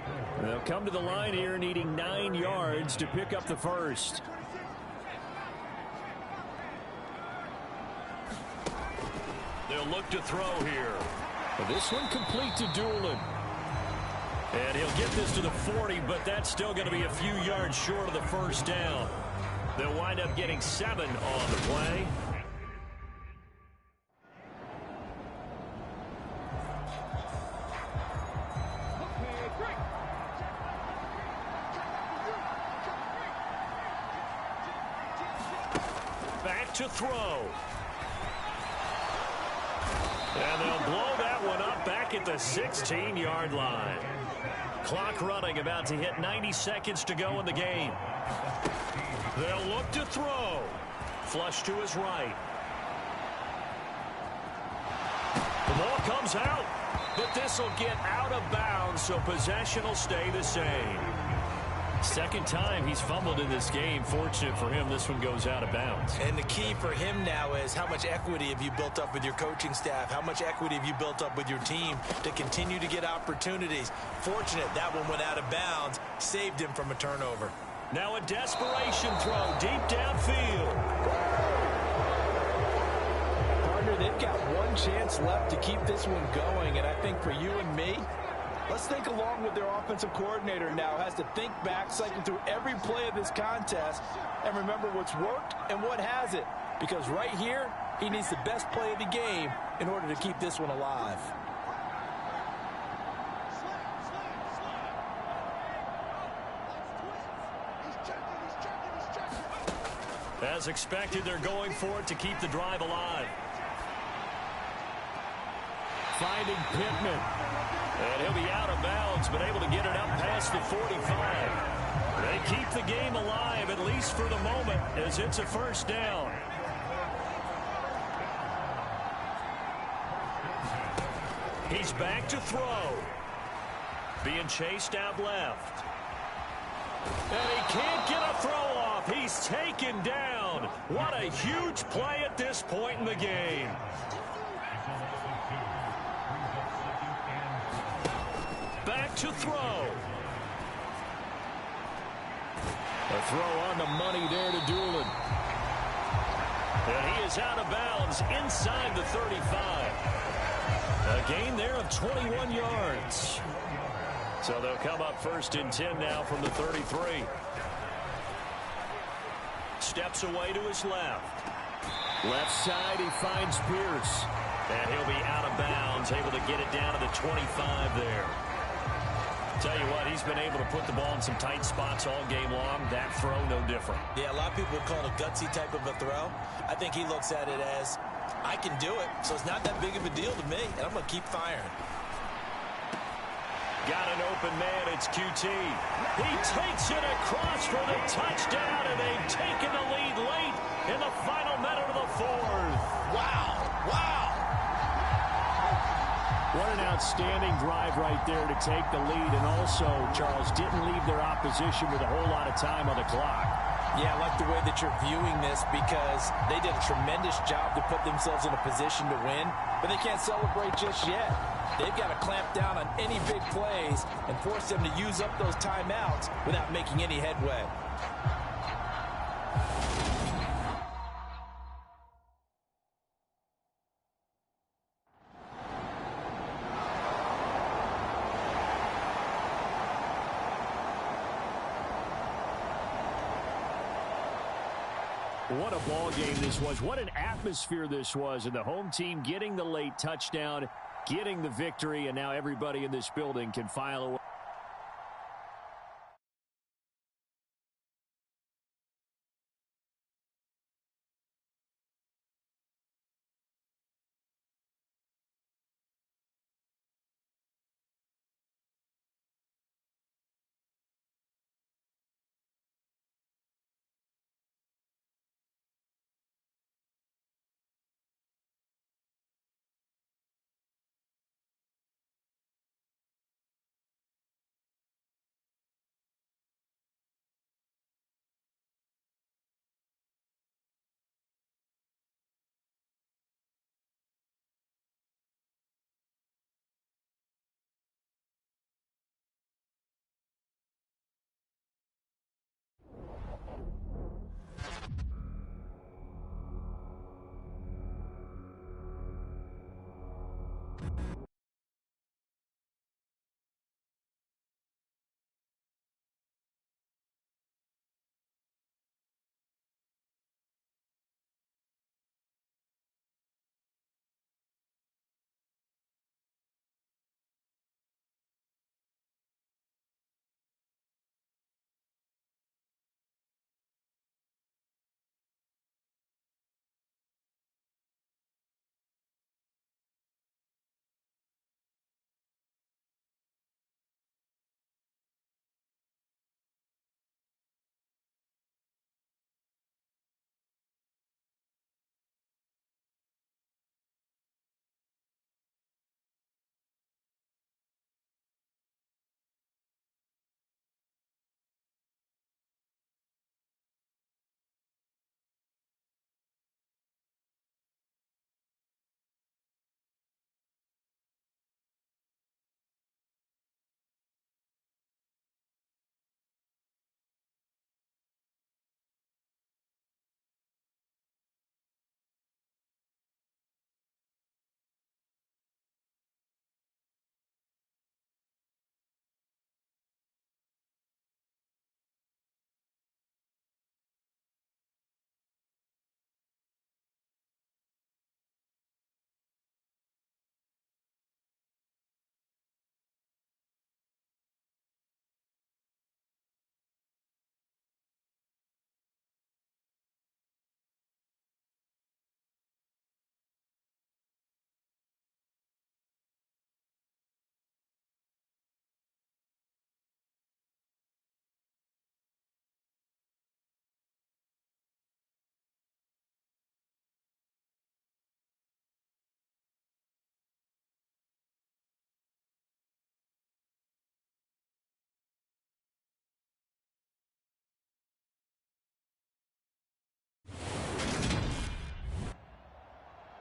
They'll come to the line here needing 9 yards to pick up the first. They'll look to throw here. But this one complete to Doolin. And he'll get this to the 40, but that's still going to be a few yards short of the first down. They'll wind up getting 7 on the play. Back to throw. And they'll blow that one up back at the 16-yard line. Clock running, about to hit 90 seconds to go in the game. They'll look to throw. Flush to his right. The ball comes out, but this will get out of bounds, so possession will stay the same. Second time he's fumbled in this game. Fortunate for him, this one goes out of bounds. And the key for him now is how much equity have you built up with your coaching staff? How much equity have you built up with your team to continue to get opportunities? Fortunate that one went out of bounds, saved him from a turnover. Now a desperation throw deep downfield. Partner, they've got one chance left to keep this one going, and I think for you and me, let's think along with their offensive coordinator now. Has to think back, cycle through every play of this contest, and remember what's worked and what hasn't. Because right here, he needs the best play of the game in order to keep this one alive. As expected, they're going for it to keep the drive alive. Finding Pittman. And he'll be out of bounds, but able to get it up past the 45. They keep the game alive, at least for the moment, as it's a first down. He's back to throw. Being chased out left. And he can't get a throw off. He's taken down. What a huge play at this point in the game. Back to throw. A throw on the money there to Doolin. And he is out of bounds inside the 35. A gain there of 21 yards. So they'll come up 1st and 10 now from the 33. Steps away to his left. Left side, he finds Pierce. And he'll be out of bounds, able to get it down to the 25 there. Tell you what, he's been able to put the ball in some tight spots all game long. That throw, no different. Yeah, a lot of people call it a gutsy type of a throw. I think he looks at it as, I can do it, so it's not that big of a deal to me, and I'm going to keep firing. Got an open man, it's QT. He takes it across for the touchdown, and they've taken the lead late in the final minute of the fourth. Wow, wow. What an outstanding drive right there to take the lead, and also, Charles, didn't leave their opposition with a whole lot of time on the clock. Yeah, I like the way that you're viewing this because they did a tremendous job to put themselves in a position to win, but they can't celebrate just yet. They've got to clamp down on any big plays and force them to use up those timeouts without making any headway. What a ball game this was. What an atmosphere this was. And the home team getting the late touchdown, getting the victory, and now everybody in this building can file away.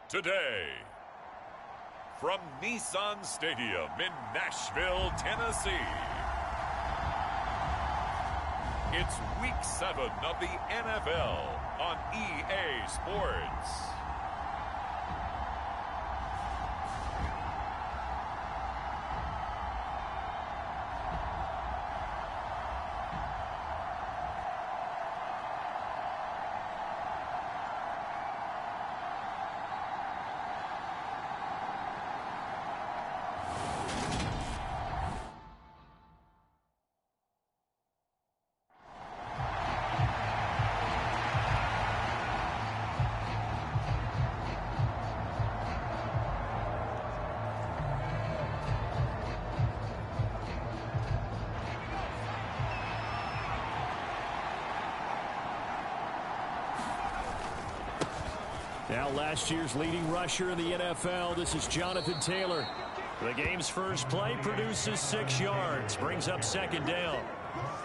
Today, from Nissan Stadium in Nashville, Tennessee, it's Week 7 of the NFL on EA Sports. Now last year's leading rusher in the NFL, this is Jonathan Taylor. The game's first play produces 6 yards, brings up second down.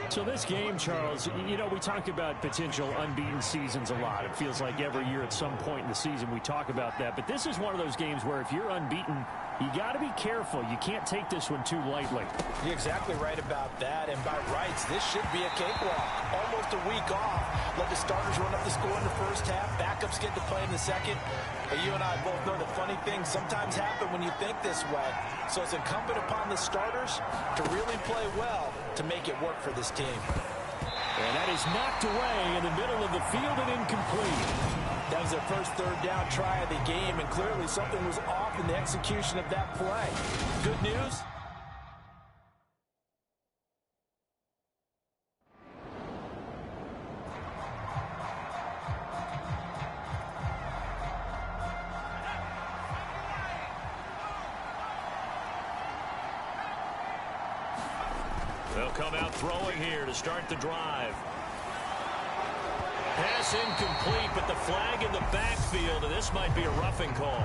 So this game, Charles, you know, we talk about potential unbeaten seasons a lot. It feels like every year at some point in the season we talk about that. But this is one of those games where if you're unbeaten, you got to be careful. You can't take this one too lightly. You're exactly right about that. And by rights, this should be a cakewalk. Almost a week off. Let the starters run up the score in the first half. Backups get to play in the second. But you and I both know the funny things sometimes happen when you think this way. So it's incumbent upon the starters to really play well to make it work for this team. And that is knocked away in the middle of the field and incomplete. That was their first third down try of the game, and clearly something was off in the execution of that play. Good news? They'll come out throwing here to start the drive. Pass incomplete, but the flag in the backfield, and this might be a roughing call.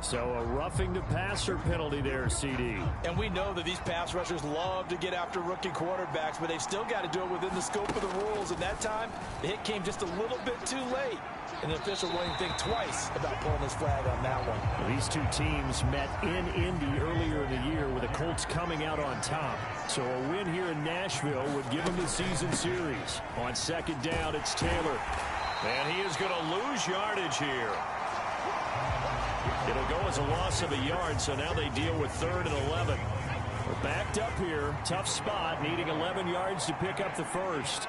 So a roughing the passer penalty there, CD. And we know that these pass rushers love to get after rookie quarterbacks, but they've still got to do it within the scope of the rules. And that time, the hit came just a little bit too late. And the official wouldn't think twice about pulling his flag on that one. Well, these two teams met in Indy earlier in the year with the Colts coming out on top. So a win here in Nashville would give them the season series. On second down, it's Taylor. And he is going to lose yardage here. It'll go as a loss of a yard, so now they deal with 3rd and 11. We're backed up here. Tough spot, needing 11 yards to pick up the first.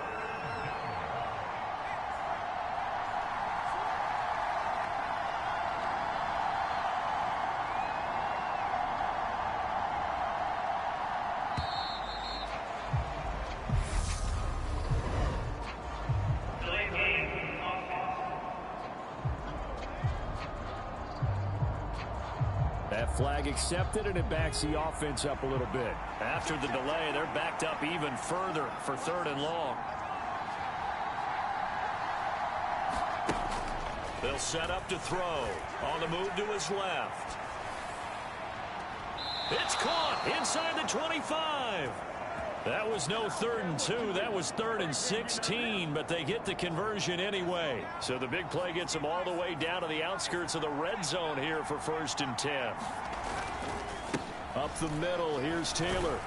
Flag accepted, and it backs the offense up a little bit. After the delay, they're backed up even further for 3rd and long. They'll set up to throw. On the move to his left. It's caught inside the 25. That was no 3rd and 2. That was 3rd and 16, but they get the conversion anyway. So the big play gets them all the way down to the outskirts of the red zone here for 1st and 10. Up the middle, here's Taylor.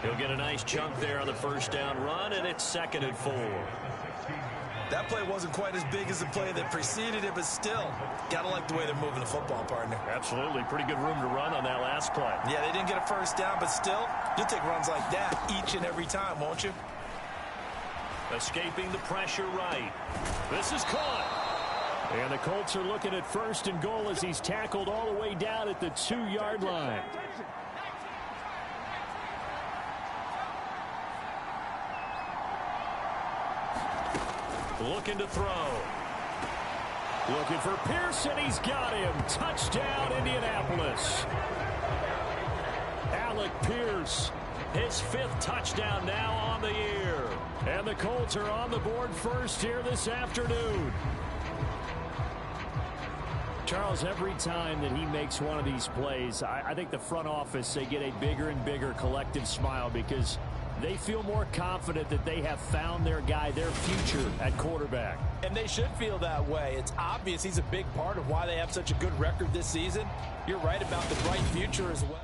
He'll get a nice chunk there on the first down run, and it's 2nd and 4. That play wasn't quite as big as the play that preceded it, but still, gotta like the way they're moving the football, partner. Absolutely. Pretty good room to run on that last play. Yeah, they didn't get a first down, but still, you'll take runs like that each and every time, won't you? Escaping the pressure right. This is caught. And the Colts are looking at 1st and goal as he's tackled all the way down at the 2-yard line. Looking to throw. Looking for Pearson. He's got him. Touchdown, Indianapolis. Alec Pierce, his 5th touchdown now on the year. And the Colts are on the board first here this afternoon. Charles, every time that he makes one of these plays, I think the front office, they get a bigger and bigger collective smile because they feel more confident that they have found their guy, their future at quarterback. And they should feel that way. It's obvious he's a big part of why they have such a good record this season. You're right about the bright future as well.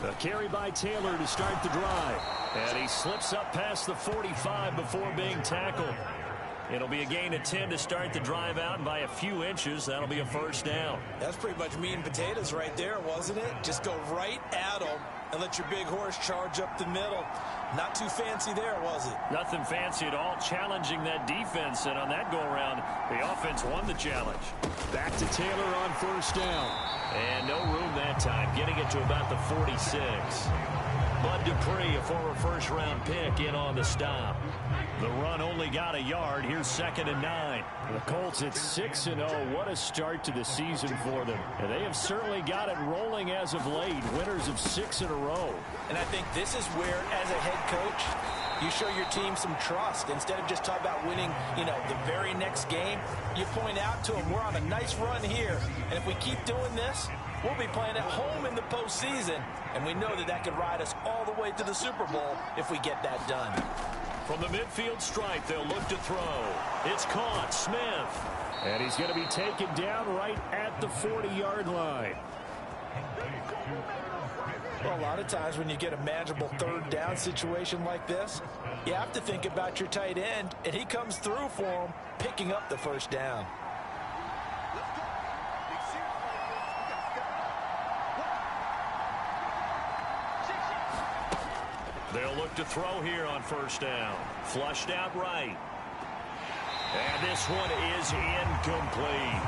A carry by Taylor to start the drive. And he slips up past the 45 before being tackled. It'll be a gain of 10 to start the drive out, and by a few inches, that'll be a first down. That's pretty much meat and potatoes right there, wasn't it? Just go right at them and let your big horse charge up the middle. Not too fancy there, was it? Nothing fancy at all, challenging that defense, and on that go-around, the offense won the challenge. Back to Taylor on first down. And no room that time, getting it to about the 46. Bud Dupree, a former first-round pick, in on the stop. The run only got a yard. Here's 2nd and 9. The Colts at 6-0. What a start to the season for them. And they have certainly got it rolling as of late. Winners of 6 in a row. And I think this is where, as a head coach, you show your team some trust. Instead of just talking about winning, the very next game, you point out to them, we're on a nice run here. And if we keep doing this, we'll be playing at home in the postseason. And we know that could ride us all the way to the Super Bowl if we get that done. From the midfield stripe, they'll look to throw. It's caught. Smith. And he's going to be taken down right at the 40-yard line. Well, a lot of times when you get a manageable third down situation like this, you have to think about your tight end, and he comes through for him, picking up the first down. They'll look to throw here on first down. Flushed out right. And this one is incomplete.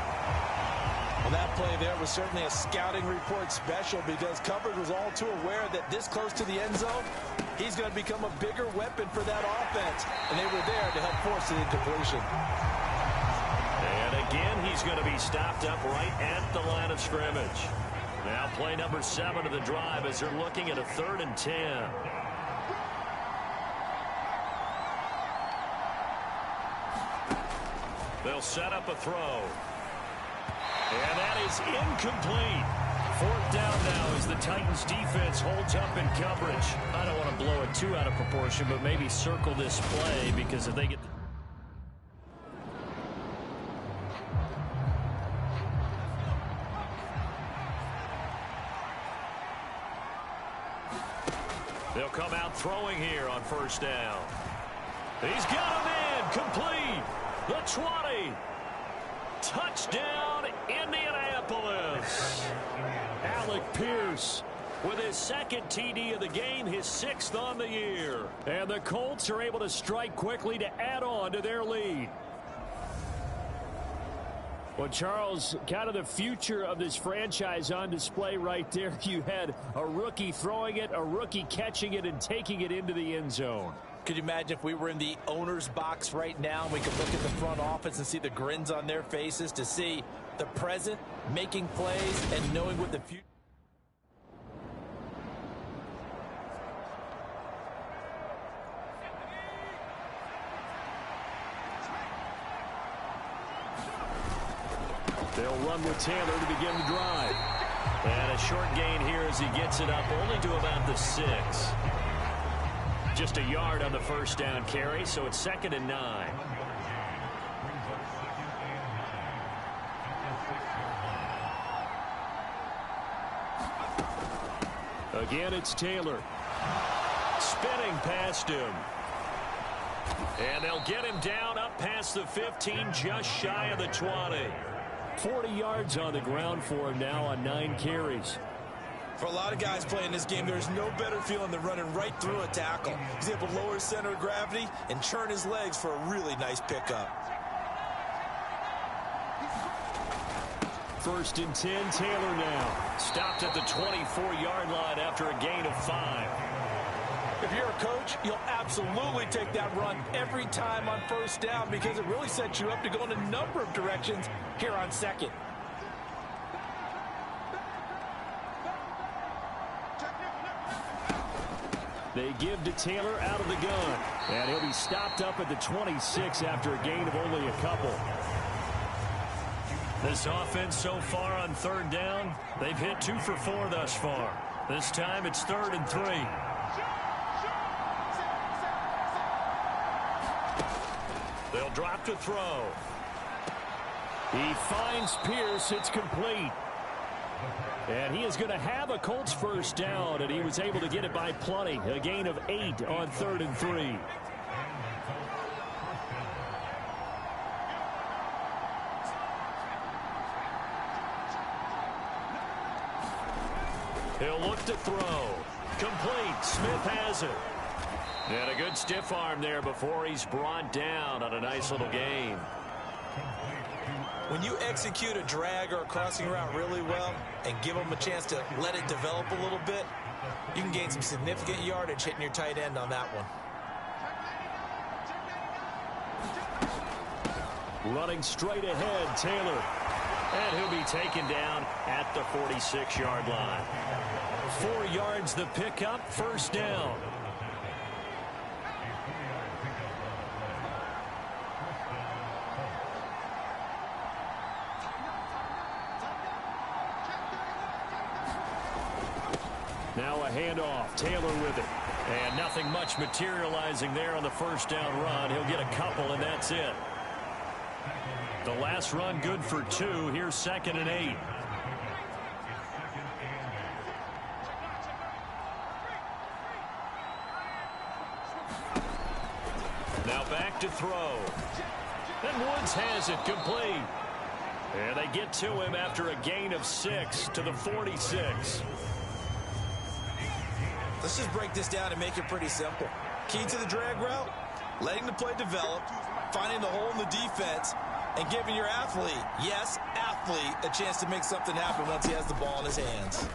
Well, that play there was certainly a scouting report special because coverage was all too aware that this close to the end zone, he's going to become a bigger weapon for that offense. And they were there to help force the incompletion. And again, he's going to be stopped up right at the line of scrimmage. Now play number 7 of the drive as they're looking at a 3rd and 10. They'll set up a throw. And that is incomplete. 4th down now as the Titans defense holds up in coverage. I don't want to blow it too out of proportion, but maybe circle this play because if they get they'll come out throwing here on first down. He's got him in. Complete. The 20. Touchdown, Indianapolis. Alec Pierce with his 2nd TD of the game, his 6th on the year. And the Colts are able to strike quickly to add on to their lead. Well, Charles, kind of the future of this franchise on display right there. You had a rookie throwing it, a rookie catching it, and taking it into the end zone. Could you imagine if we were in the owner's box right now and we could look at the front office and see the grins on their faces to see the present, making plays, and knowing what the future. They'll run with Taylor to begin the drive. And a short gain here as he gets it up only to about the 6. Just a yard on the first down carry, so it's 2nd and 9. Again, it's Taylor. Spinning past him. And they'll get him down up past the 15, just shy of the 20. 40 yards on the ground for him now on 9 carries. For a lot of guys playing this game, there's no better feeling than running right through a tackle. He's able to lower his center of gravity and churn his legs for a really nice pickup. 1st and 10, Taylor now. Stopped at the 24-yard line after a gain of 5. If you're a coach, you'll absolutely take that run every time on first down because it really sets you up to go in a number of directions here on 2nd. They give to Taylor out of the gun. And he'll be stopped up at the 26 after a gain of only a couple. This offense so far on 3rd down, they've hit 2 for 4 thus far. This time it's 3rd and 3. They'll drop to throw. He finds Pierce. It's complete. And he is going to have a Colts first down, and he was able to get it by plenty. A gain of 8 on 3rd and 3. He'll look to throw. Complete. Smith has it. And a good stiff arm there before he's brought down on a nice little gain. When you execute a drag or a crossing route really well and give them a chance to let it develop a little bit, you can gain some significant yardage hitting your tight end on that one. Running straight ahead, Taylor. And he'll be taken down at the 46-yard line. 4 yards the pickup, first down. Now a handoff, Taylor with it. And nothing much materializing there on the first down run. He'll get a couple, and that's it. The last run good for 2. Here's 2nd and 8. Now back to throw. And Woods has it complete. And they get to him after a gain of 6 to the 46. Let's just break this down and make it pretty simple. Key to the drag route, letting the play develop, finding the hole in the defense, and giving your athlete, yes, athlete, a chance to make something happen once he has the ball in his hands.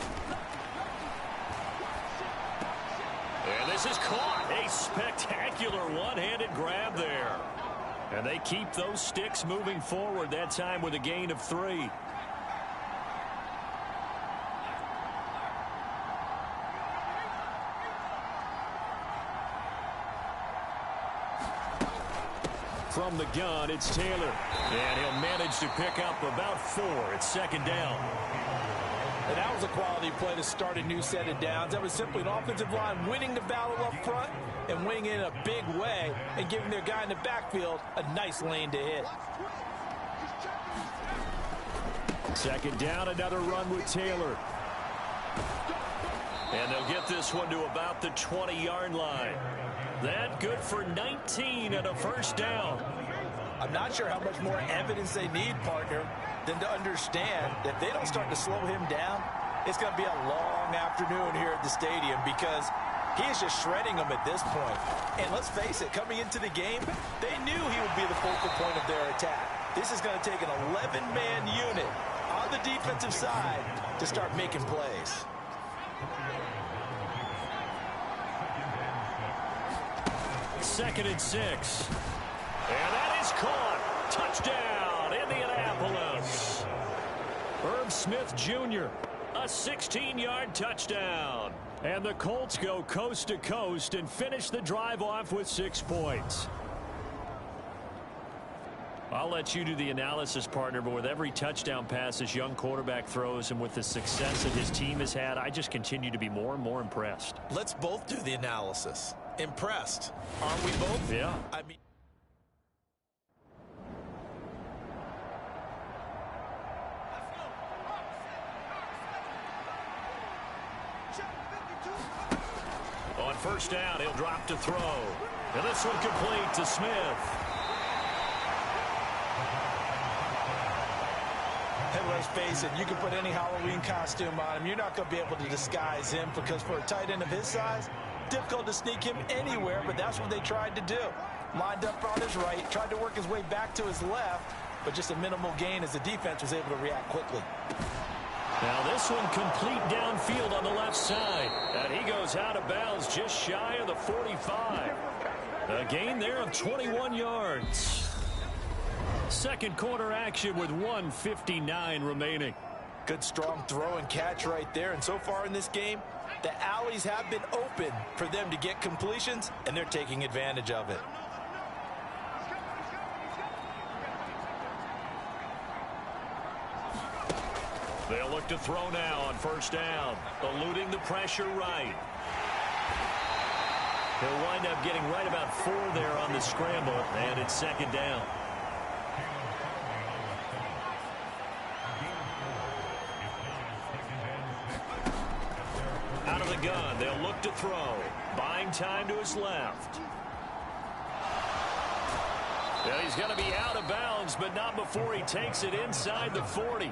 And this is caught. A spectacular one-handed grab there. And they keep those sticks moving forward, that time with a gain of 3. From the gun, it's Taylor. And he'll manage to pick up about 4. It's 2nd down. And that was a quality play to start a new set of downs. That was simply an offensive line winning the battle up front and winning it in a big way and giving their guy in the backfield a nice lane to hit. 2nd down, another run with Taylor. And they'll get this one to about the 20-yard line. That good for 19 and a first down. I'm not sure how much more evidence they need, partner, than to understand that if they don't start to slow him down, it's going to be a long afternoon here at the stadium because he is just shredding them at this point. And let's face it, coming into the game, they knew he would be the focal point of their attack. This is going to take an 11-man unit on the defensive side to start making plays. Second and 6. And that is caught. Touchdown, Indianapolis. Herb Smith Jr., a 16-yard touchdown. And the Colts go coast to coast and finish the drive off with 6 points. I'll let you do the analysis, partner, but with every touchdown pass this young quarterback throws and with the success that his team has had, I just continue to be more and more impressed. Let's both do the analysis. Impressed. Aren't we both? Yeah. I mean, on first down, he'll drop to throw. And this one complete to Smith. And let's face it, you can put any Halloween costume on him. You're not going to be able to disguise him because for a tight end of his size, difficult to sneak him anywhere, but that's what they tried to do. Lined up on his right, tried to work his way back to his left, but just a minimal gain as the defense was able to react quickly. Now this one complete downfield on the left side. And he goes out of bounds just shy of the 45. A gain there of 21 yards. Second quarter action with 1:59 remaining. Good strong throw and catch right there. And so far in this game, the alleys have been open for them to get completions, and they're taking advantage of it. They'll look to throw now on first down. Eluding the pressure right. He'll wind up getting right about 4 there on the scramble, and it's second down. Out of the gun, they'll look to throw. Buying time to his left. And he's going to be out of bounds, but not before he takes it inside the 40.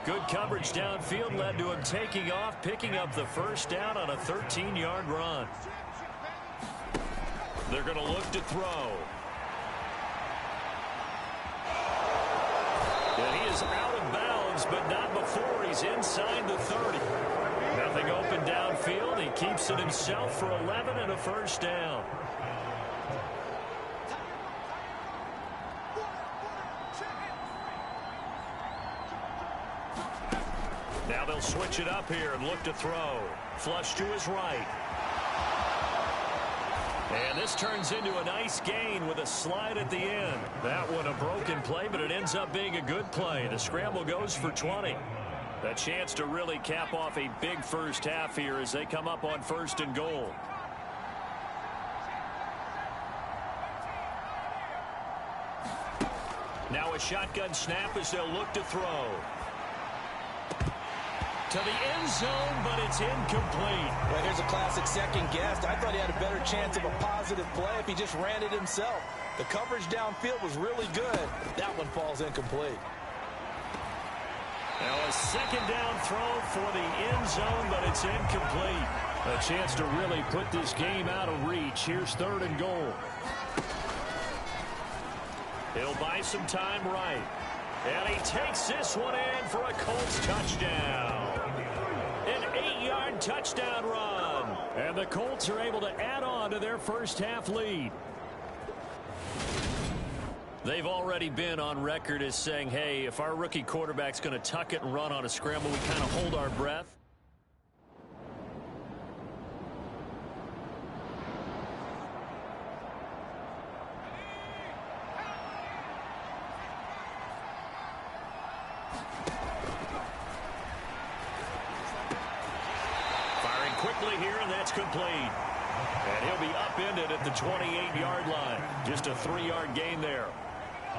Good coverage downfield led to him taking off, picking up the first down on a 13-yard run. They're going to look to throw. And he is out of bounds, but not before he's inside the 30. Nothing open downfield. He keeps it himself for 11 and a first down. Now they'll switch it up here and look to throw. Flush to his right. And this turns into a nice gain with a slide at the end. That one a broken play, but it ends up being a good play. The scramble goes for 20. A chance to really cap off a big first half here as they come up on 1st and goal. Now a shotgun snap as they'll look to throw. To the end zone, but it's incomplete. Well, here's a classic second guess. I thought he had a better chance of a positive play if he just ran it himself. The coverage downfield was really good. That one falls incomplete. Now a second down throw for the end zone, but it's incomplete. A chance to really put this game out of reach. Here's 3rd and goal. He'll buy some time right. And he takes this one in for a Colts touchdown. An 8-yard touchdown run. And the Colts are able to add on to their first half lead. They've already been on record as saying, hey, if our rookie quarterback's going to tuck it and run on a scramble, we kind of hold our breath. Quickly here, and that's complete. And he'll be upended at the 28-yard line. Just a 3-yard gain there.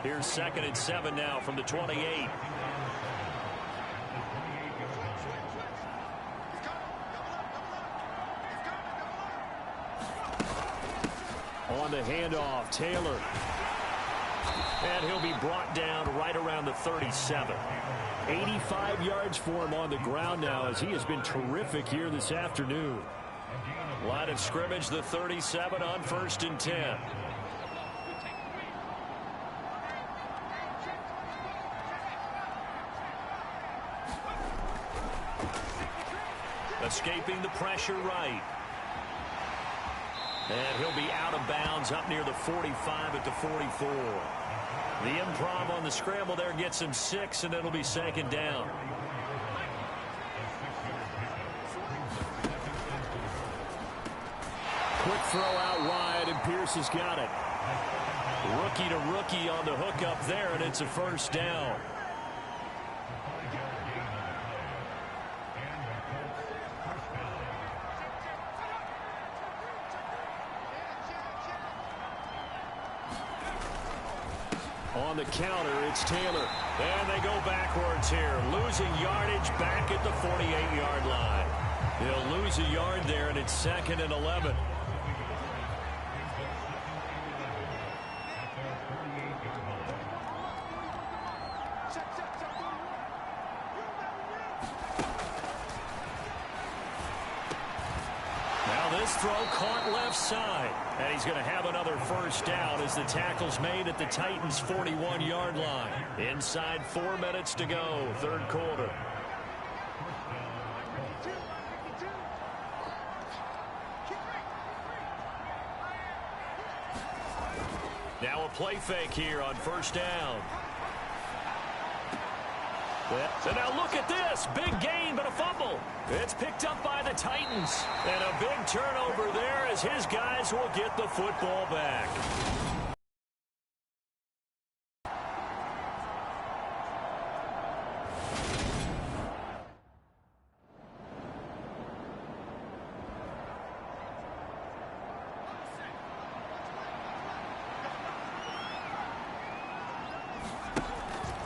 Here's 2nd and 7 now from the 28. On the handoff, Taylor. And he'll be brought down right around the 37. 85 yards for him on the ground now as he has been terrific here this afternoon. Line of scrimmage, the 37 on 1st and 10. Escaping the pressure right. And he'll be out of bounds up near the 45 at the 44. The improv on the scramble there gets him 6, and it'll be 2nd down. Quick throw out wide, and Pierce has got it. Rookie to rookie on the hook up there, and it's a first down. On the counter, it's Taylor. And they go backwards here, losing yardage back at the 48-yard line. They'll lose a yard there, and it's 2nd and 11. Now this throw caught left side. And he's going to have another first down as the tackle's made at the Titans' 41-yard line. Inside 4 minutes to go, 3rd quarter. Now a play fake here on 1st down. And now look at this. Big gain, but a fumble. It's picked up by the Titans. And a big turnover there as his guys will get the football back.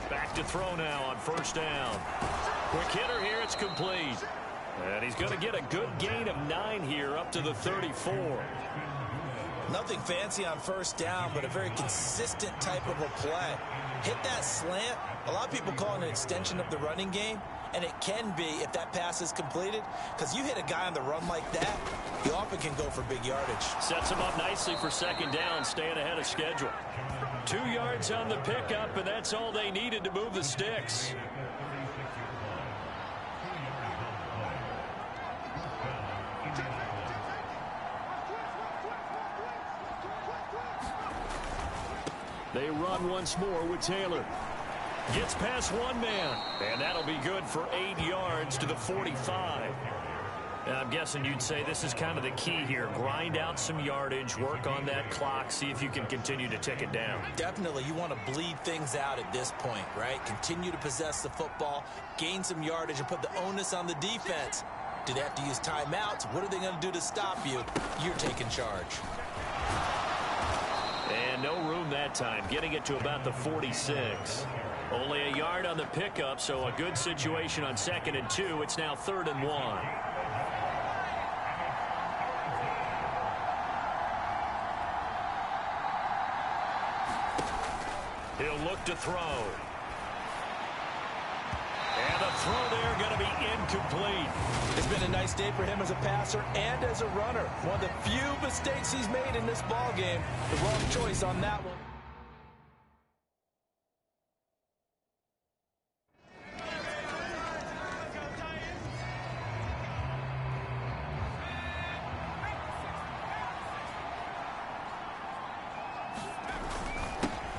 Back to throw now on 1st down. Quick hitter here, it's complete. And he's going to get a good gain of 9 here up to the 34. Nothing fancy on 1st down, but a very consistent type of a play. Hit that slant, A lot of people call it an extension of the running game, and it can be if that pass is completed, because you hit a guy on the run like that, you often can go for big yardage. Sets him up nicely for second down, staying ahead of schedule. 2 yards on the pickup, and that's all they needed to move the sticks. They run once more with Taylor. Gets past one man, and that'll be good for 8 yards to the 45. And I'm guessing you'd say this is kind of the key here. Grind out some yardage, work on that clock, see if you can continue to tick it down. Definitely, you want to bleed things out at this point, right? Continue to possess the football, gain some yardage, and put the onus on the defense. Do they have to use timeouts? What are they going to do to stop you? You're taking charge. And no room that time, getting it to about the 46. Only a yard on the pickup, so a good situation on 2nd and 2. It's now 3rd and 1. He'll look to throw. And the throw there going to be incomplete. It's been a nice day for him as a passer and as a runner. One of the few mistakes he's made in this ball game. The wrong choice on that one.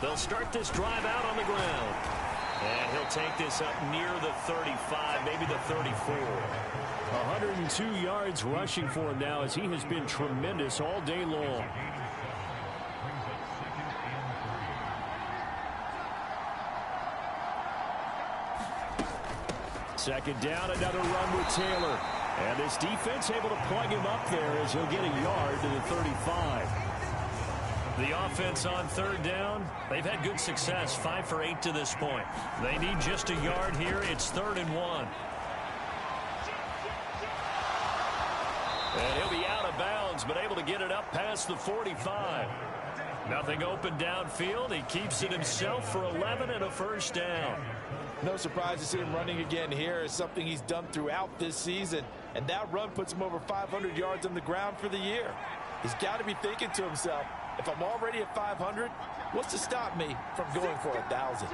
They'll start this drive out on the ground. And he'll take this up near the 35, maybe the 34. 102 yards rushing for him now as he has been tremendous all day long. Second down, another run with Taylor. And this defense able to plug him up there as he'll get a yard to the 35. The offense on 3rd down, they've had good success, 5 for 8 to this point. They need just a yard here. It's 3rd and 1. And he'll be out of bounds, but able to get it up past the 45. Nothing open downfield. He keeps it himself for 11 and a first down. No surprise to see him running again here. It's something he's done throughout this season. And that run puts him over 500 yards on the ground for the year. He's got to be thinking to himself, if I'm already at 500, what's to stop me from going for 1,000?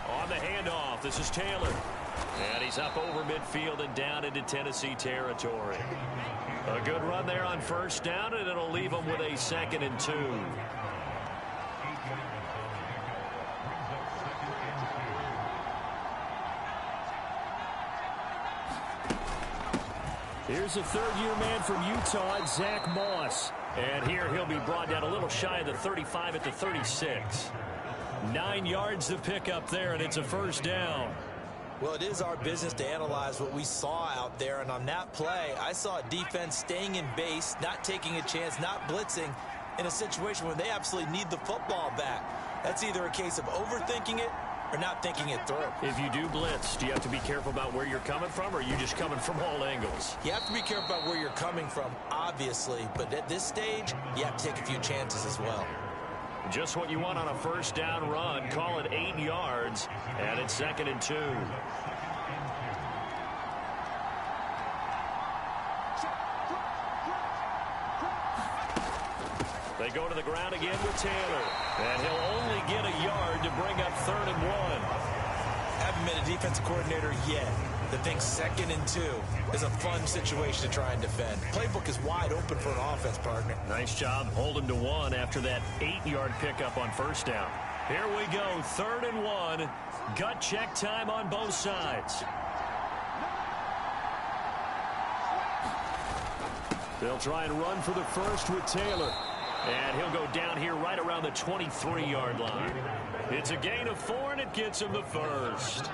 On the handoff, this is Taylor. And he's up over midfield and down into Tennessee territory. A good run there on first down, and it'll leave him with a 2nd and 2. Here's a third-year man from Utah, Zach Moss. And here he'll be brought down a little shy of the 35 at the 36. 9 yards to pick up there, and it's a first down. Well, it is our business to analyze what we saw out there, and on that play, I saw a defense staying in base, not taking a chance, not blitzing in a situation where they absolutely need the football back. That's either a case of overthinking it or not thinking it through. If you do blitz, do you have to be careful about where you're coming from, or are you just coming from all angles? You have to be careful about where you're coming from, obviously, but at this stage, you have to take a few chances as well. Just what you want on a first down run. Call it 8 yards, and it's 2nd and 2. They go to the ground again with Taylor, and he'll only get a yard to bring up 3rd and 1. Haven't been a defensive coordinator yet that thinks 2nd and 2 is a fun situation to try and defend. Playbook is wide open for an offense, partner. Nice job holding to 1 after that 8-yard pickup on first down. Here we go, 3rd and 1. Gut check time on both sides. They'll try and run for the first with Taylor. And he'll go down here right around the 23-yard line. It's a gain of 4, and it gets him the first.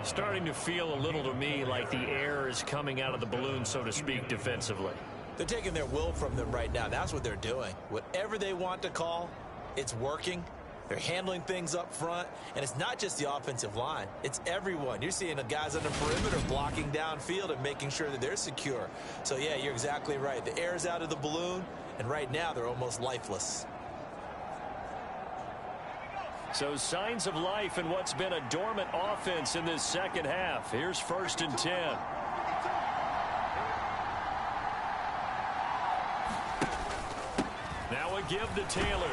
Starting to feel a little to me like the air is coming out of the balloon, so to speak, defensively. They're taking their will from them right now. That's what they're doing. Whatever they want to call, it's working. They're handling things up front, and it's not just the offensive line. It's everyone. You're seeing the guys on the perimeter blocking downfield and making sure that they're secure. So, yeah, you're exactly right. The air's out of the balloon, and right now they're almost lifeless. So signs of life in what's been a dormant offense in this second half. Here's 1st and 10. Now a give to Taylor.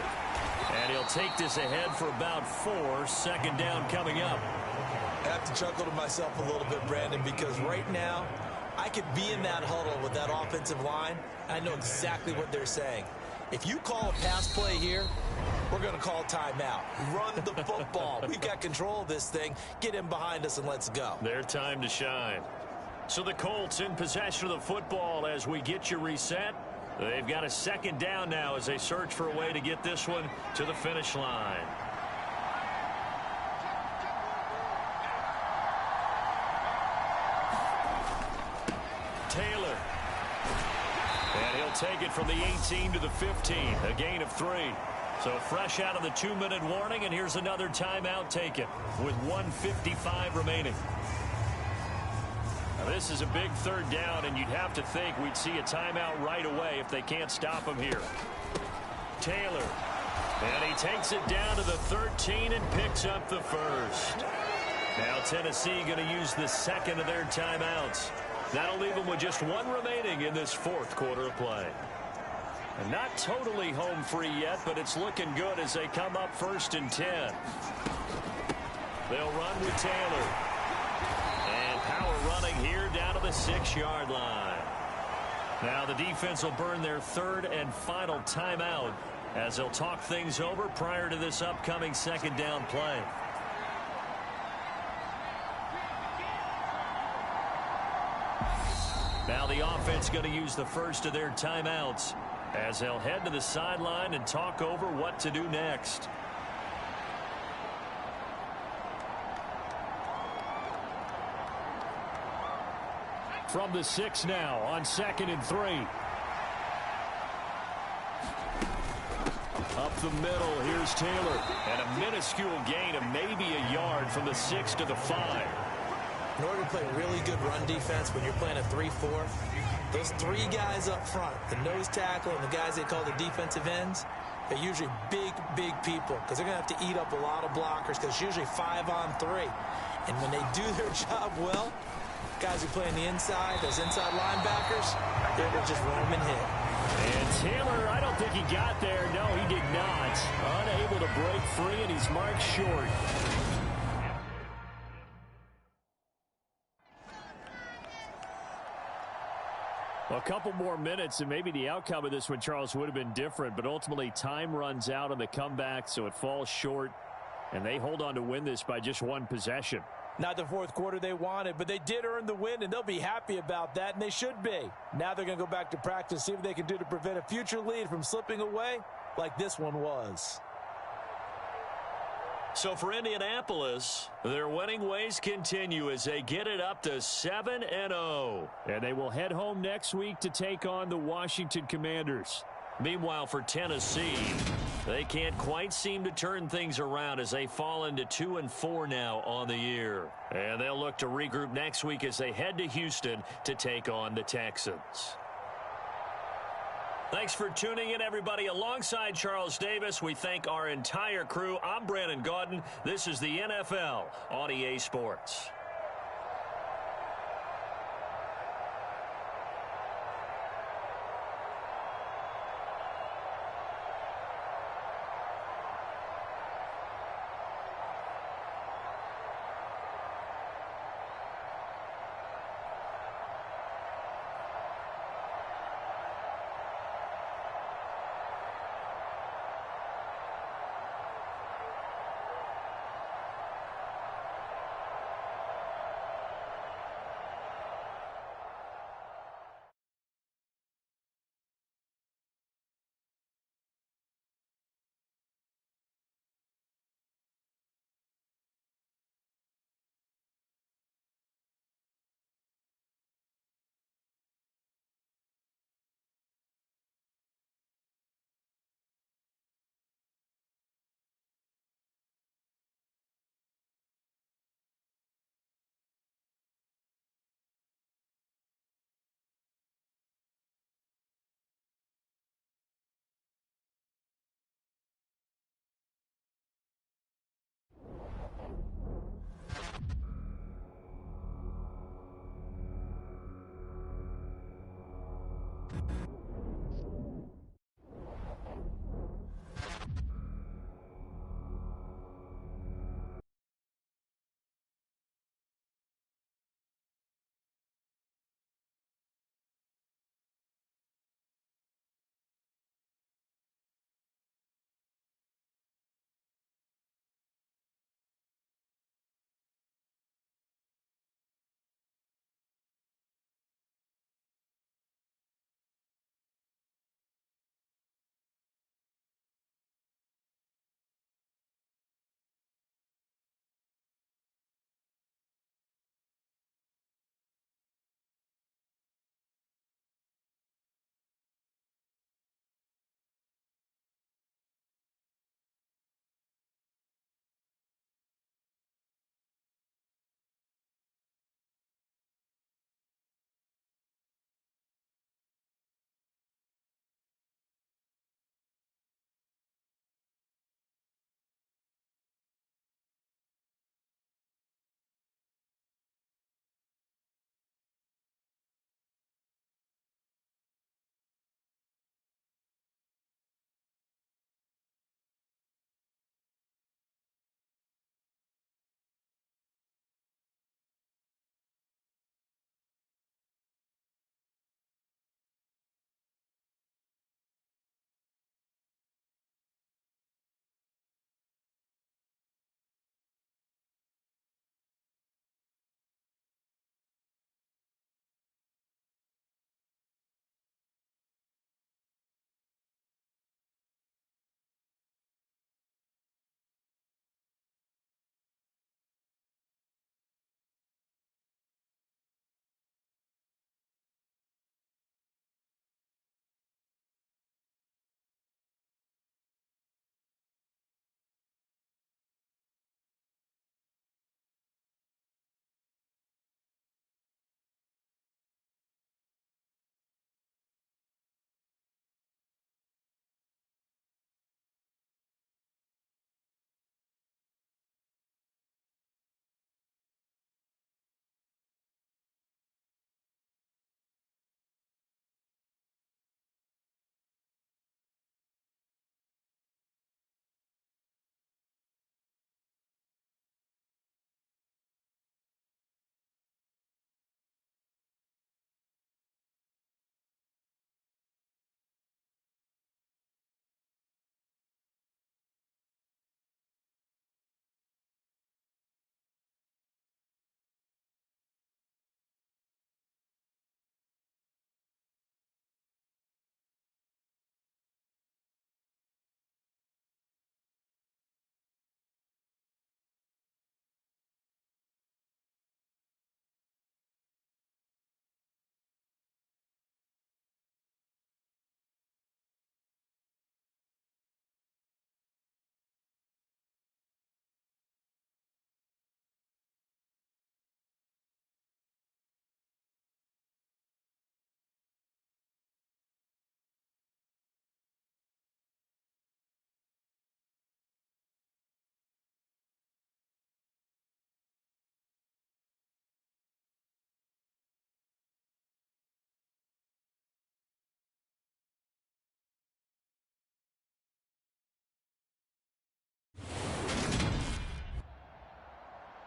And he'll take this ahead for about 4. 2nd down coming up. I have to chuckle to myself a little bit, Brandon, because right now I could be in that huddle with that offensive line. I know exactly what they're saying. If you call a pass play here, we're going to call timeout. Run the football. We've got control of this thing. Get in behind us and let's go. Their time to shine. So the Colts in possession of the football as we get you reset. They've got a 2nd down now as they search for a way to get this one to the finish line. Taylor. And he'll take it from the 18 to the 15. A gain of 3. So fresh out of the 2-minute warning, and here's another timeout taken with 1:55 remaining. Now this is a big 3rd down, and you'd have to think we'd see a timeout right away if they can't stop him here. Taylor. And he takes it down to the 13 and picks up the 1st. Now Tennessee going to use the 2nd of their timeouts. That'll leave them with just 1 remaining in this 4th quarter of play. And not totally home free yet, but it's looking good as they come up 1st and 10. They'll run with Taylor. And power running here down to the 6-yard line. Now the defense will burn their 3rd and final timeout as they'll talk things over prior to this upcoming 2nd down play. Now the offense going to use the 1st of their timeouts as they'll head to the sideline and talk over what to do next. From the 6 now on 2nd and 3. Up the middle, here's Taylor. And a minuscule gain of maybe a yard from the 6 to the 5. In order to play really good run defense when you're playing a 3-4, those 3 guys up front, the nose tackle and the guys they call the defensive ends, they're usually big people because they're going to have to eat up a lot of blockers because it's usually 5-on-3. And when they do their job well, guys who play on the inside, those inside linebackers, they're just roaming hit. And Taylor, I don't think he got there. No, he did not. Unable to break free, and he's marked short. A couple more minutes, and maybe the outcome of this one, Charles, would have been different. But ultimately, time runs out on the comeback, so it falls short. And they hold on to win this by just 1 possession. Not the 4th quarter they wanted, but they did earn the win, and they'll be happy about that, and they should be. Now they're going to go back to practice, see what they can do to prevent a future lead from slipping away like this one was. So for Indianapolis, their winning ways continue as they get it up to 7-0. And they will head home next week to take on the Washington Commanders. Meanwhile, for Tennessee, they can't quite seem to turn things around as they fall into 2-4 now on the year. And they'll look to regroup next week as they head to Houston to take on the Texans. Thanks for tuning in, everybody. Alongside Charles Davis, we thank our entire crew. I'm Brandon Gaudin. This is the NFL on EA Sports.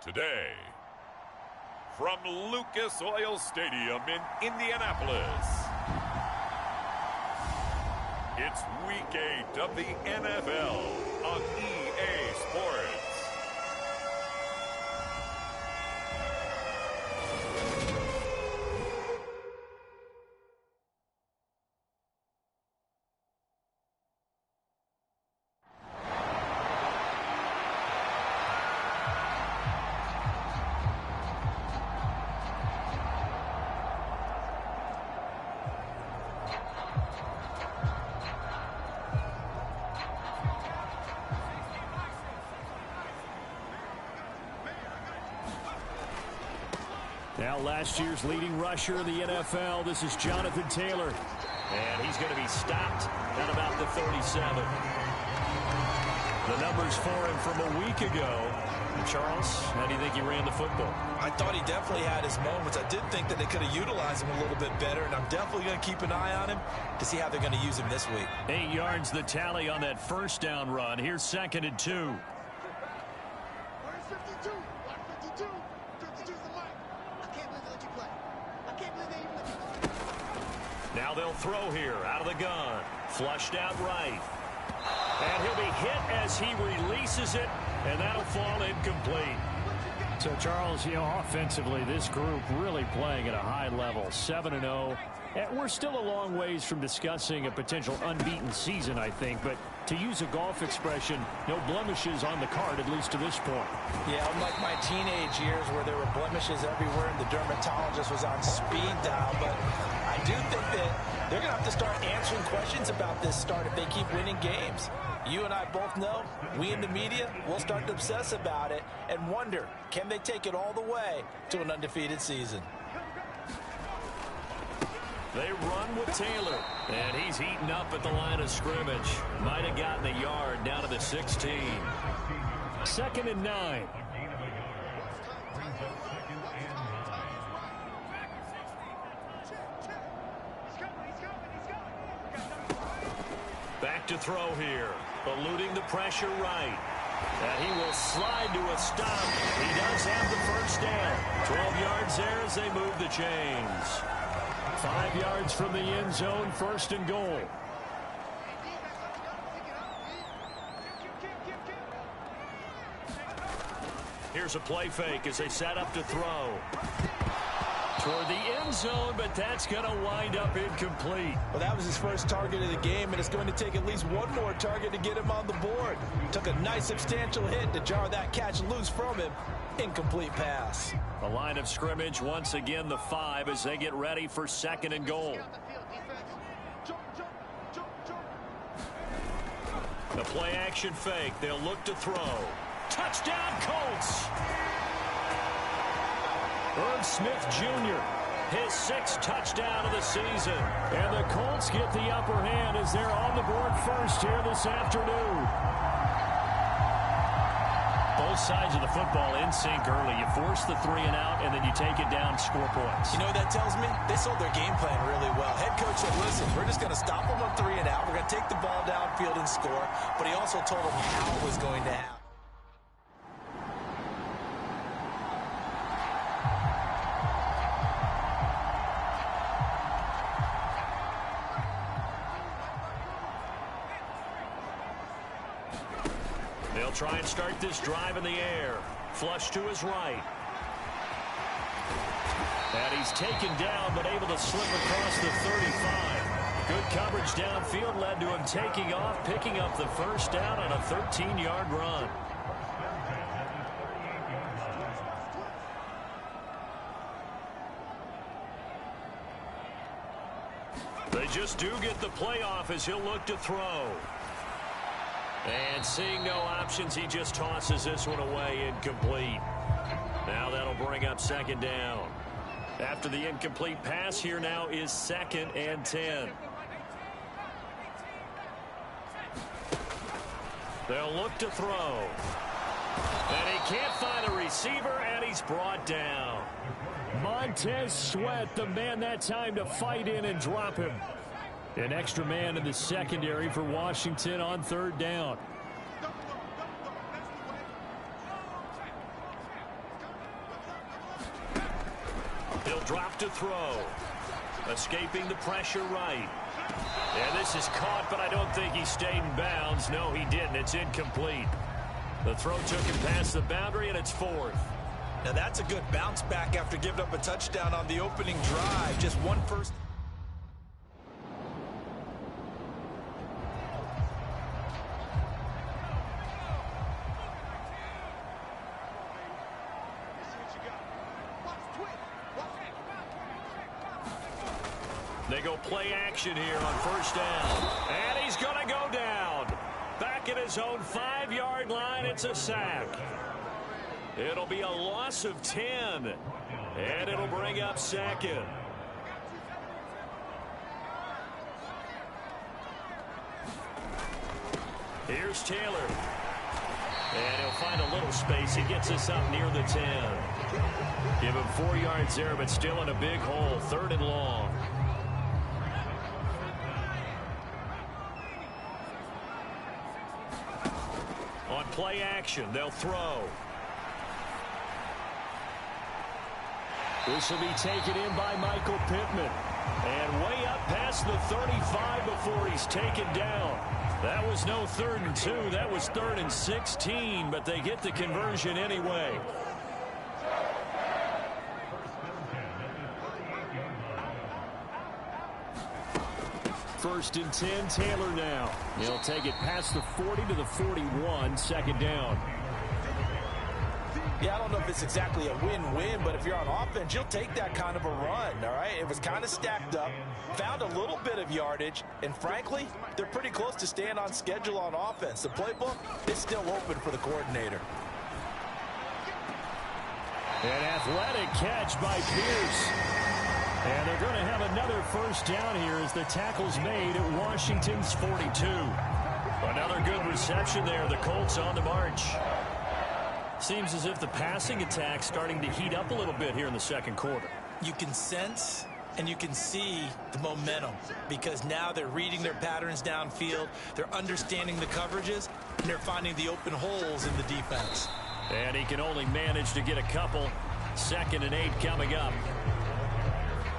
today. From Lucas Oil Stadium in Indianapolis, it's Week 8 of the NFL on EA Sports. Now last year's leading rusher in the NFL, this is Jonathan Taylor. And he's going to be stopped at about the 37. The numbers for him from a week ago. Charles, how do you think he ran the football? I thought he definitely had his moments. I did think that they could have utilized him a little bit better, and I'm definitely going to keep an eye on him to see how they're going to use him this week. 8 yards the tally on that first down run. Here's 2nd and 2. Now they'll throw here out of the gun. Flushed out right. And he'll be hit as he releases it, and that'll fall incomplete. So, Charles, offensively, this group really playing at a high level, 7-0. And we're still a long ways from discussing a potential unbeaten season, I think. But to use a golf expression, no blemishes on the card, at least to this point. Yeah, unlike my teenage years where there were blemishes everywhere and the dermatologist was on speed dial. But I do think that they're going to have to start answering questions about this start if they keep winning games. You and I both know, we in the media, will start to obsess about it and wonder, can they take it all the way to an undefeated season? They run with Taylor, and he's eaten up at the line of scrimmage. Might have gotten a yard down to the 16. 2nd and 9. Back to throw here, eluding the pressure right. And he will slide to a stop. He does have the first down. 12 yards there as they move the chains. 5 yards from the end zone, 1st and goal. Here's a play fake as they set up to throw. Toward the end zone, but that's going to wind up incomplete. Well, that was his first target of the game, and it's going to take at least one more target to get him on the board. Took a nice substantial hit to jar that catch loose from him. Incomplete pass. The line of scrimmage, once again, the 5 as they get ready for 2nd and goal. The play action fake. They'll look to throw. Touchdown, Colts! Irv Smith Jr., his 6th touchdown of the season. And the Colts get the upper hand as they're on the board first here this afternoon. Both sides of the football in sync early. You force the 3 and out, and then you take it down, score points. You know what that tells me? They sold their game plan really well. Head coach said, listen, we're just going to stop them on 3 and out. We're going to take the ball downfield and score. But he also told them how it was going to happen. They'll try and start this drive in the air. Flush to his right. And he's taken down, but able to slip across the 35. Good coverage downfield led to him taking off, picking up the first down on a 13-yard run. They just do get the playoff as he'll look to throw. And seeing no options, he just tosses this one away incomplete. Now that'll bring up 2nd down. After the incomplete pass, here now is 2nd and 10. They'll look to throw. And he can't find a receiver, and he's brought down. Montez Sweat, the man that time to fight in and drop him. An extra man in the secondary for Washington on 3rd down. He'll drop to throw. Escaping the pressure right. And this is caught, but I don't think he stayed in bounds. No, he didn't. It's incomplete. The throw took him past the boundary, and it's 4th. Now that's a good bounce back after giving up a touchdown on the opening drive. Just one first. They go play action here on first down. And he's going to go down. Back at his own 5-yard line, it's a sack. It'll be a loss of 10. And it'll bring up 2nd. Here's Taylor. And he'll find a little space. He gets us up near the 10. Give him 4 yards there, but still in a big hole. 3rd and long. On play action, they'll throw. This will be taken in by Michael Pittman. And way up past the 35 before he's taken down. That was no 3rd and 2. That was 3rd and 16, but they get the conversion anyway. First and 10, Taylor now. He'll take it past the 40 to the 41, 2nd down. Yeah, I don't know if it's exactly a win-win, but if you're on offense, you'll take that kind of a run, all right? It was kind of stacked up, found a little bit of yardage, and frankly, they're pretty close to staying on schedule on offense. The playbook is still open for the coordinator. An athletic catch by Pierce. And they're going to have another first down here as the tackle's made at Washington's 42. Another good reception there. The Colts on the march. Seems as if the passing attack's starting to heat up a little bit here in the 2nd quarter. You can sense and you can see the momentum because now they're reading their patterns downfield. They're understanding the coverages, and they're finding the open holes in the defense. And he can only manage to get a couple. 2nd and 8 coming up.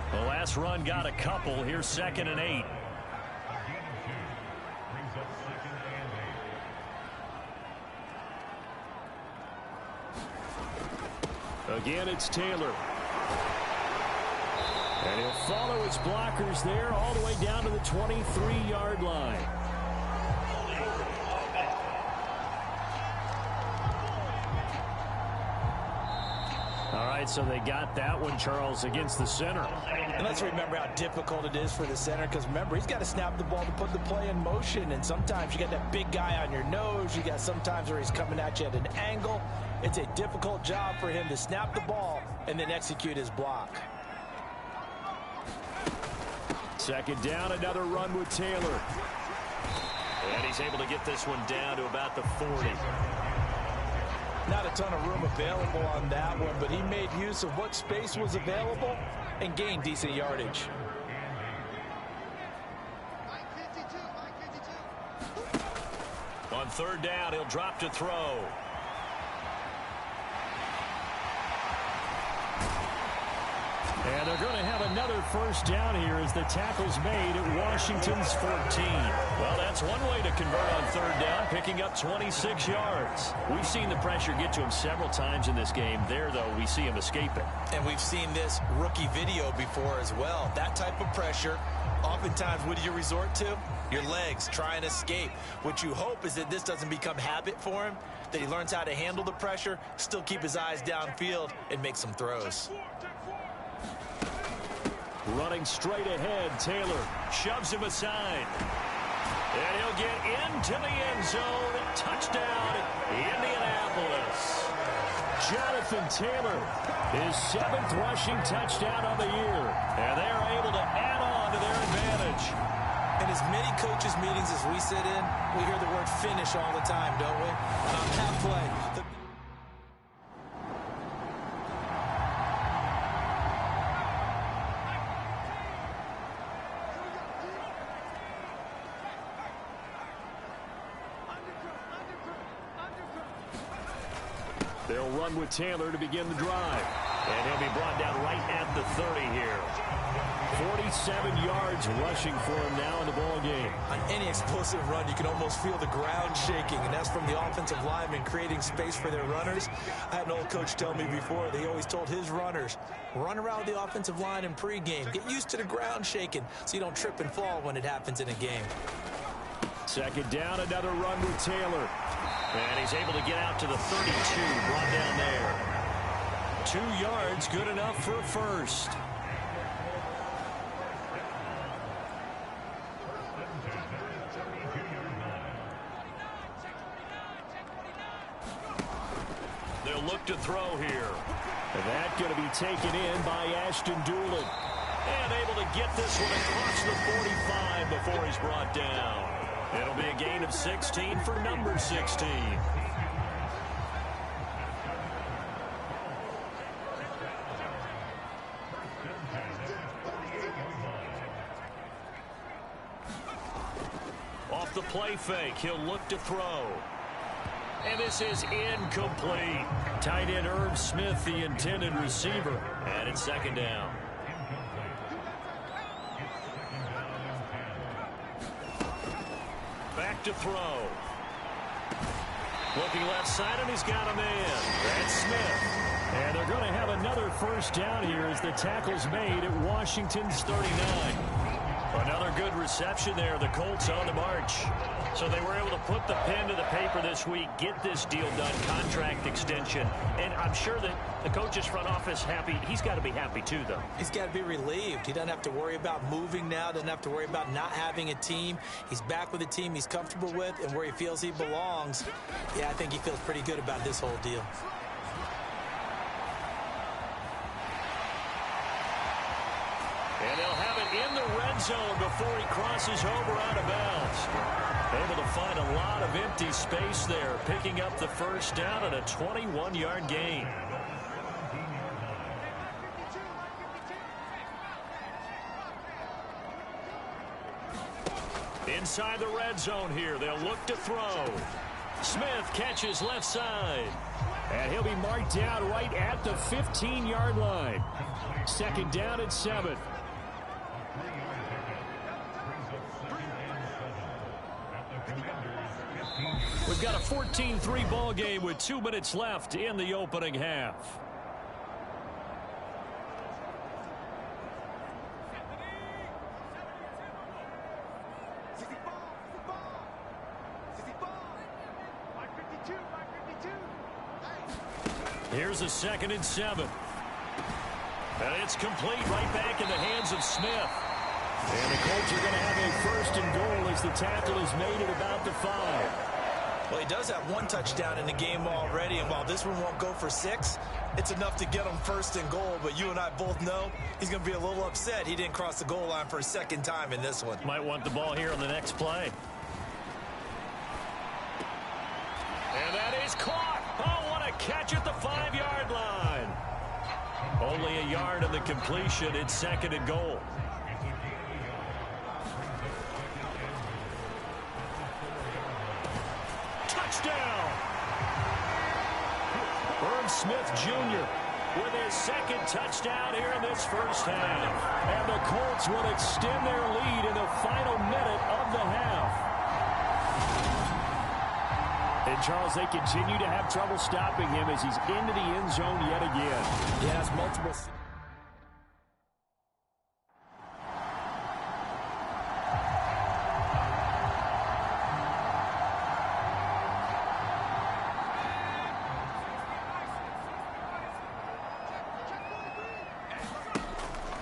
The last run got a couple. Here's 2nd and 8. Again, it's Taylor. And he'll follow his blockers there all the way down to the 23-yard line. All right, so they got that one, Charles, against the center. And let's remember how difficult it is for the center because, remember, he's got to snap the ball to put the play in motion. And sometimes you got that big guy on your nose. You got sometimes where he's coming at you at an angle. It's a difficult job for him to snap the ball and then execute his block. 2nd down, another run with Taylor. And he's able to get this one down to about the 40. Not a ton of room available on that one, but he made use of what space was available and gained decent yardage. On 3rd down, he'll drop to throw. And they're going to have another first down here as the tackle's made at Washington's 14. Well, that's one way to convert on 3rd down, picking up 26 yards. We've seen the pressure get to him several times in this game. There, though, we see him escaping. And we've seen this rookie video before as well. That type of pressure, oftentimes, what do you resort to? Your legs, try and escape. What you hope is that this doesn't become habit for him, that he learns how to handle the pressure, still keep his eyes downfield, and make some throws. Running straight ahead, Taylor Shoves him aside. And he'll get into the end zone. Touchdown, Indianapolis. Jonathan Taylor, his 7th rushing touchdown of the year. And they're able to add on to their advantage. In as many coaches' meetings as we sit in, we hear the word finish all the time, don't we? Halfway. They'll run with Taylor to begin the drive. And he'll be brought down right at the 30 here. 47 yards rushing for him now in the ball game. On any explosive run, you can almost feel the ground shaking, and that's from the offensive linemen creating space for their runners. I had an old coach tell me before, they always told his runners, run around the offensive line in pregame. Get used to the ground shaking so you don't trip and fall when it happens in a game. Second down, another run with Taylor. And he's able to get out to the 32, brought down there. 2 yards, good enough for a first. They'll look to throw here. And that's going to be taken in by Ashton Doolin. And able to get this one across the 45 before he's brought down. It'll be a gain of 16 for number 16. Off the play fake, he'll look to throw. And this is incomplete. Tight end Irv Smith, the intended receiver. And it's second down. Back to throw. Looking left side, and he's got a man. That's Smith. And they're going to have another first down here as the tackle's made at Washington's 39. Another good reception there. The Colts on the march. So they were able to put the pen to the paper this week, get this deal done, contract extension. And I'm sure that the coach's front office happy. He's got to be happy too, though. He's got to be relieved. He doesn't have to worry about moving now, doesn't have to worry about not having a team. He's back with a team he's comfortable with and where he feels he belongs. Yeah, I think he feels pretty good about this whole deal. And they'll have it in the red zone before he crosses over out of bounds. Able to find a lot of empty space there, picking up the first down and a 21-yard gain. Inside the red zone here, they'll look to throw. Smith catches left side. And he'll be marked down right at the 15-yard line. Second down and 7. We've got a 14-3 ball game with 2 minutes left in the opening half. Here's a 2nd and 7. And it's complete right back in the hands of Smith. And the Colts are going to have a 1st and goal as the tackle is made at about the 5. Well, he does have 1 touchdown in the game already, and while this one won't go for 6, it's enough to get him 1st and goal. But you and I both know he's going to be a little upset he didn't cross the goal line for a 2nd time in this one. Might want the ball here on the next play. And that is caught. Oh, what a catch at the 5-yard line. Only a yard of the completion. It's 2nd and goal. Touchdown. Irv Smith Jr. with his 2nd touchdown here in this first half. And the Colts will extend their lead in the final minute of the half. And, Charles, they continue to have trouble stopping him as he's into the end zone yet again. He has multiple...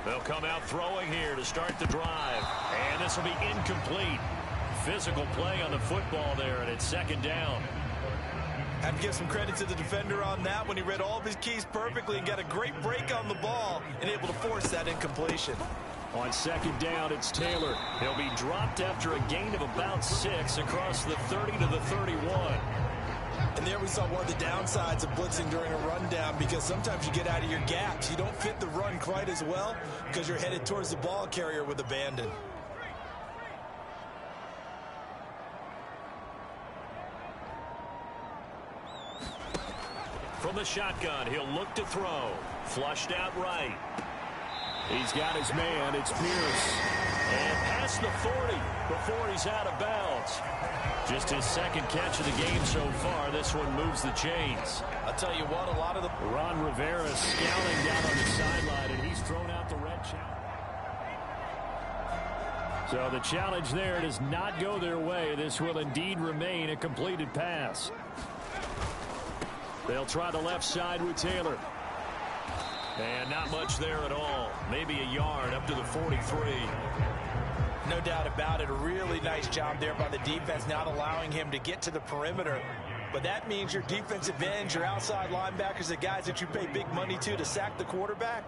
They'll come out throwing here to start the drive. And this will be incomplete. Physical play on the football there, and it's 2nd down. I have to give some credit to the defender on that when he read all of his keys perfectly and got a great break on the ball and able to force that incompletion. On 2nd down, it's Taylor. He'll be dropped after a gain of about 6 across the 30 to the 31. And there we saw one of the downsides of blitzing during a rundown, because sometimes you get out of your gaps. You don't fit the run quite as well because you're headed towards the ball carrier with abandon. From the shotgun, he'll look to throw. Flushed out right. He's got his man. It's Pierce. And past the 40 before he's out of bounds. Just his second catch of the game so far. This one moves the chains. I'll tell you what, a lot of the... Ron Rivera scouting down on the sideline, and he's thrown out the red challenge. So the challenge there does not go their way. This will indeed remain a completed pass. They'll try the left side with Taylor. And not much there at all. Maybe a yard up to the 43. No doubt about it. A really nice job there by the defense, not allowing him to get to the perimeter. But that means your defensive ends, your outside linebackers, the guys that you pay big money to sack the quarterback,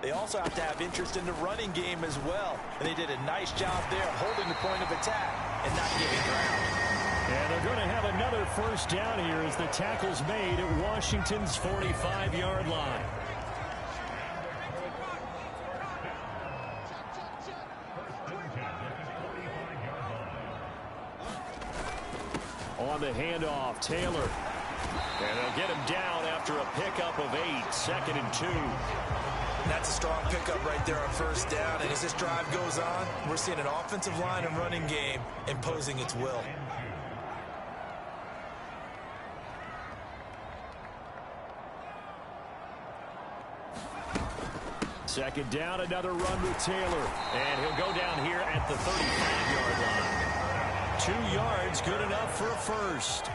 they also have to have interest in the running game as well. And they did a nice job there holding the point of attack and not giving ground. And they're going to have another first down here as the tackle's made at Washington's 45-yard line. On the handoff, Taylor. And they'll get him down after a pickup of 8, 2nd and 2. That's a strong pickup right there on first down. And as this drive goes on, we're seeing an offensive line and running game imposing its will. Second down, another run with Taylor. And he'll go down here at the 35-yard line. 2 yards, good enough for a first.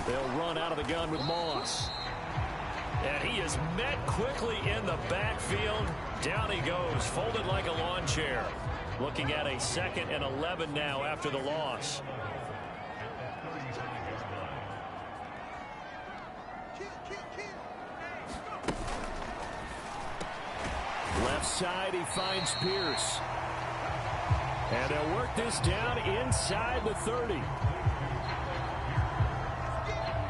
They'll run out of the gun with Moss. And he is met quickly in the backfield. Down he goes, folded like a lawn chair. Looking at a 2nd and 11 now after the loss. Left side, he finds Pierce. And they'll work this down inside the 30.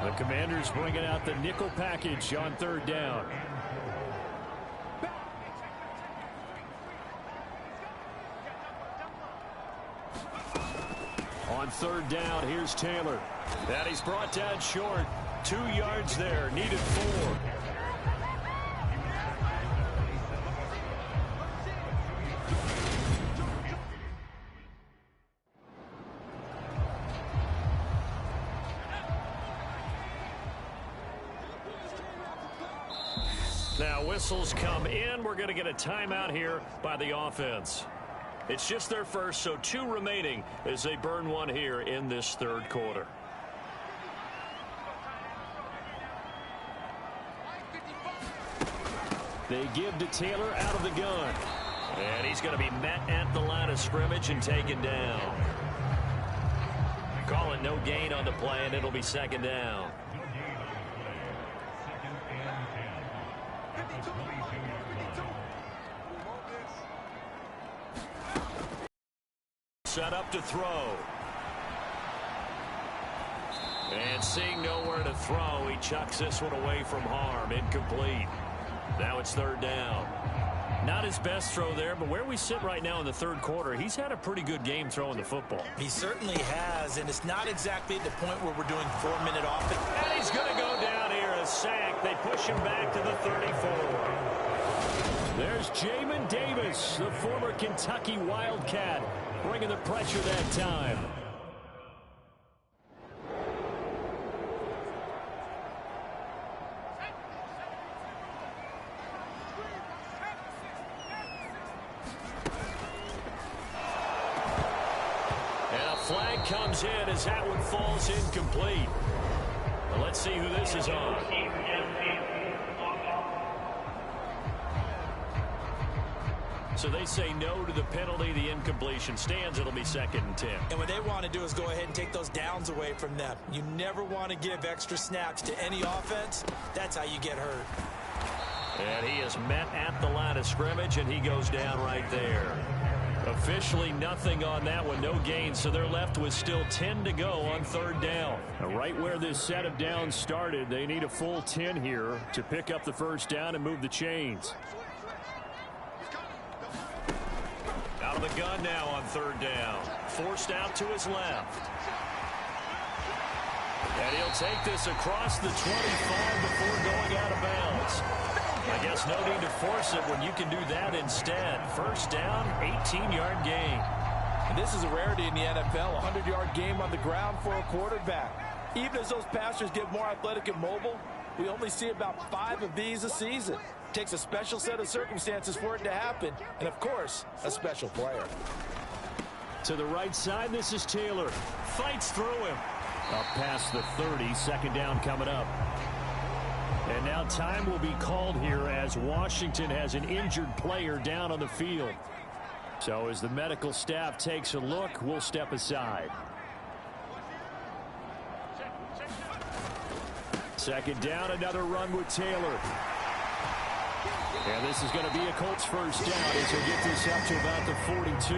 The Commanders bringing out the nickel package on 3rd down. On 3rd down, here's Taylor. And he's brought down short. 2 yards there, needed 4. Now whistles come in. We're going to get a timeout here by the offense. It's just their first, so 2 remaining as they burn one here in this 3rd quarter. They give to Taylor out of the gun. And he's going to be met at the line of scrimmage and taken down. Call it no gain on the play, and it'll be 2nd down. Set up to throw. And seeing nowhere to throw, he chucks this one away from harm. Incomplete. Now it's 3rd down. Not his best throw there, but where we sit right now in the 3rd quarter, he's had a pretty good game throwing the football. He certainly has, and it's not exactly at the point where we're doing 4-minute offense. And he's going to go down here, a sack. They push him back to the 34. There's Jamin Davis, the former Kentucky Wildcat, bringing the pressure that time. And a flag comes in as that one falls incomplete. Well, let's see who this is on. So they say no to the penalty. The incompletion stands. It'll be 2nd and 10. And what they want to do is go ahead and take those downs away from them. You never want to give extra snaps to any offense. That's how you get hurt. And he is met at the line of scrimmage, and he goes down right there. Officially nothing on that one, no gain, so they're left with still 10 to go on 3rd down. Right where this set of downs started, they need a full 10 here to pick up the first down and move the chains. From the gun now on third down. Forced out to his left. And he'll take this across the 25 before going out of bounds. I guess no need to force it when you can do that instead. First down, 18-yard gain. And this is a rarity in the NFL, a 100-yard game on the ground for a quarterback. Even as those passers get more athletic and mobile, we only see about 5 of these a season. It takes a special set of circumstances for it to happen, and of course, a special player. To the right side, this is Taylor. Fights through him. Up past the 30, second down coming up. And now time will be called here as Washington has an injured player down on the field. So as the medical staff takes a look, we'll step aside. Second down, another run with Taylor. And this is going to be a Colts first down as he'll get this up to about the 42.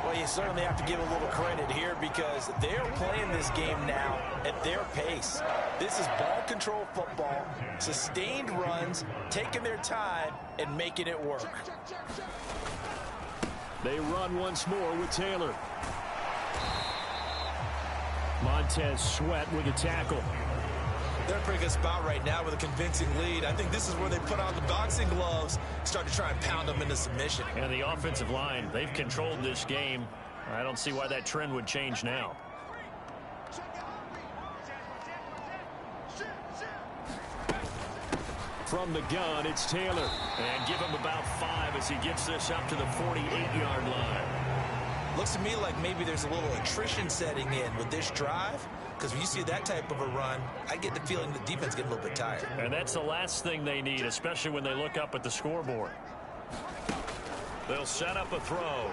Well, you certainly have to give a little credit here because they're playing this game now at their pace. This is ball control football, sustained runs, taking their time, and making it work. They run once more with Taylor. Montez Sweat with a tackle. They're in a pretty good spot right now with a convincing lead. I think this is where they put on the boxing gloves, start to try and pound them into submission. And the offensive line, they've controlled this game. I don't see why that trend would change now. From the gun, it's Taylor. And give him about 5 as he gets this up to the 48-yard line. Looks to me like maybe there's a little attrition setting in with this drive. Because when you see that type of a run, I get the feeling the defense gets a little bit tired. And that's the last thing they need, especially when they look up at the scoreboard. They'll set up a throw.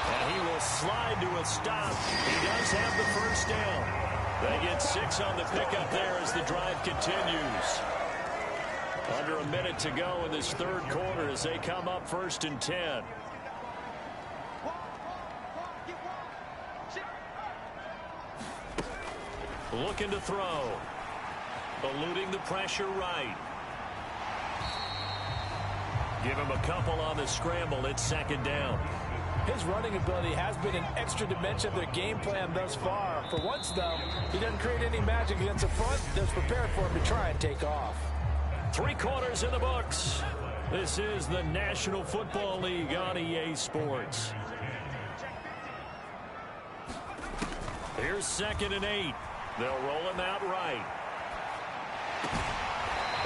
And he will slide to a stop. He does have the first down. They get 6 on the pickup there as the drive continues. Under a minute to go in this third quarter as they come up 1st and 10. Looking to throw. Eluding the pressure right. Give him a couple on the scramble. It's second down. His running ability has been an extra dimension of their game plan thus far. For once, though, he doesn't create any magic against the front that's prepared for him to try and take off. 3 quarters in the books. This is the National Football League on EA Sports. Here's 2nd and 8. They'll roll him out right.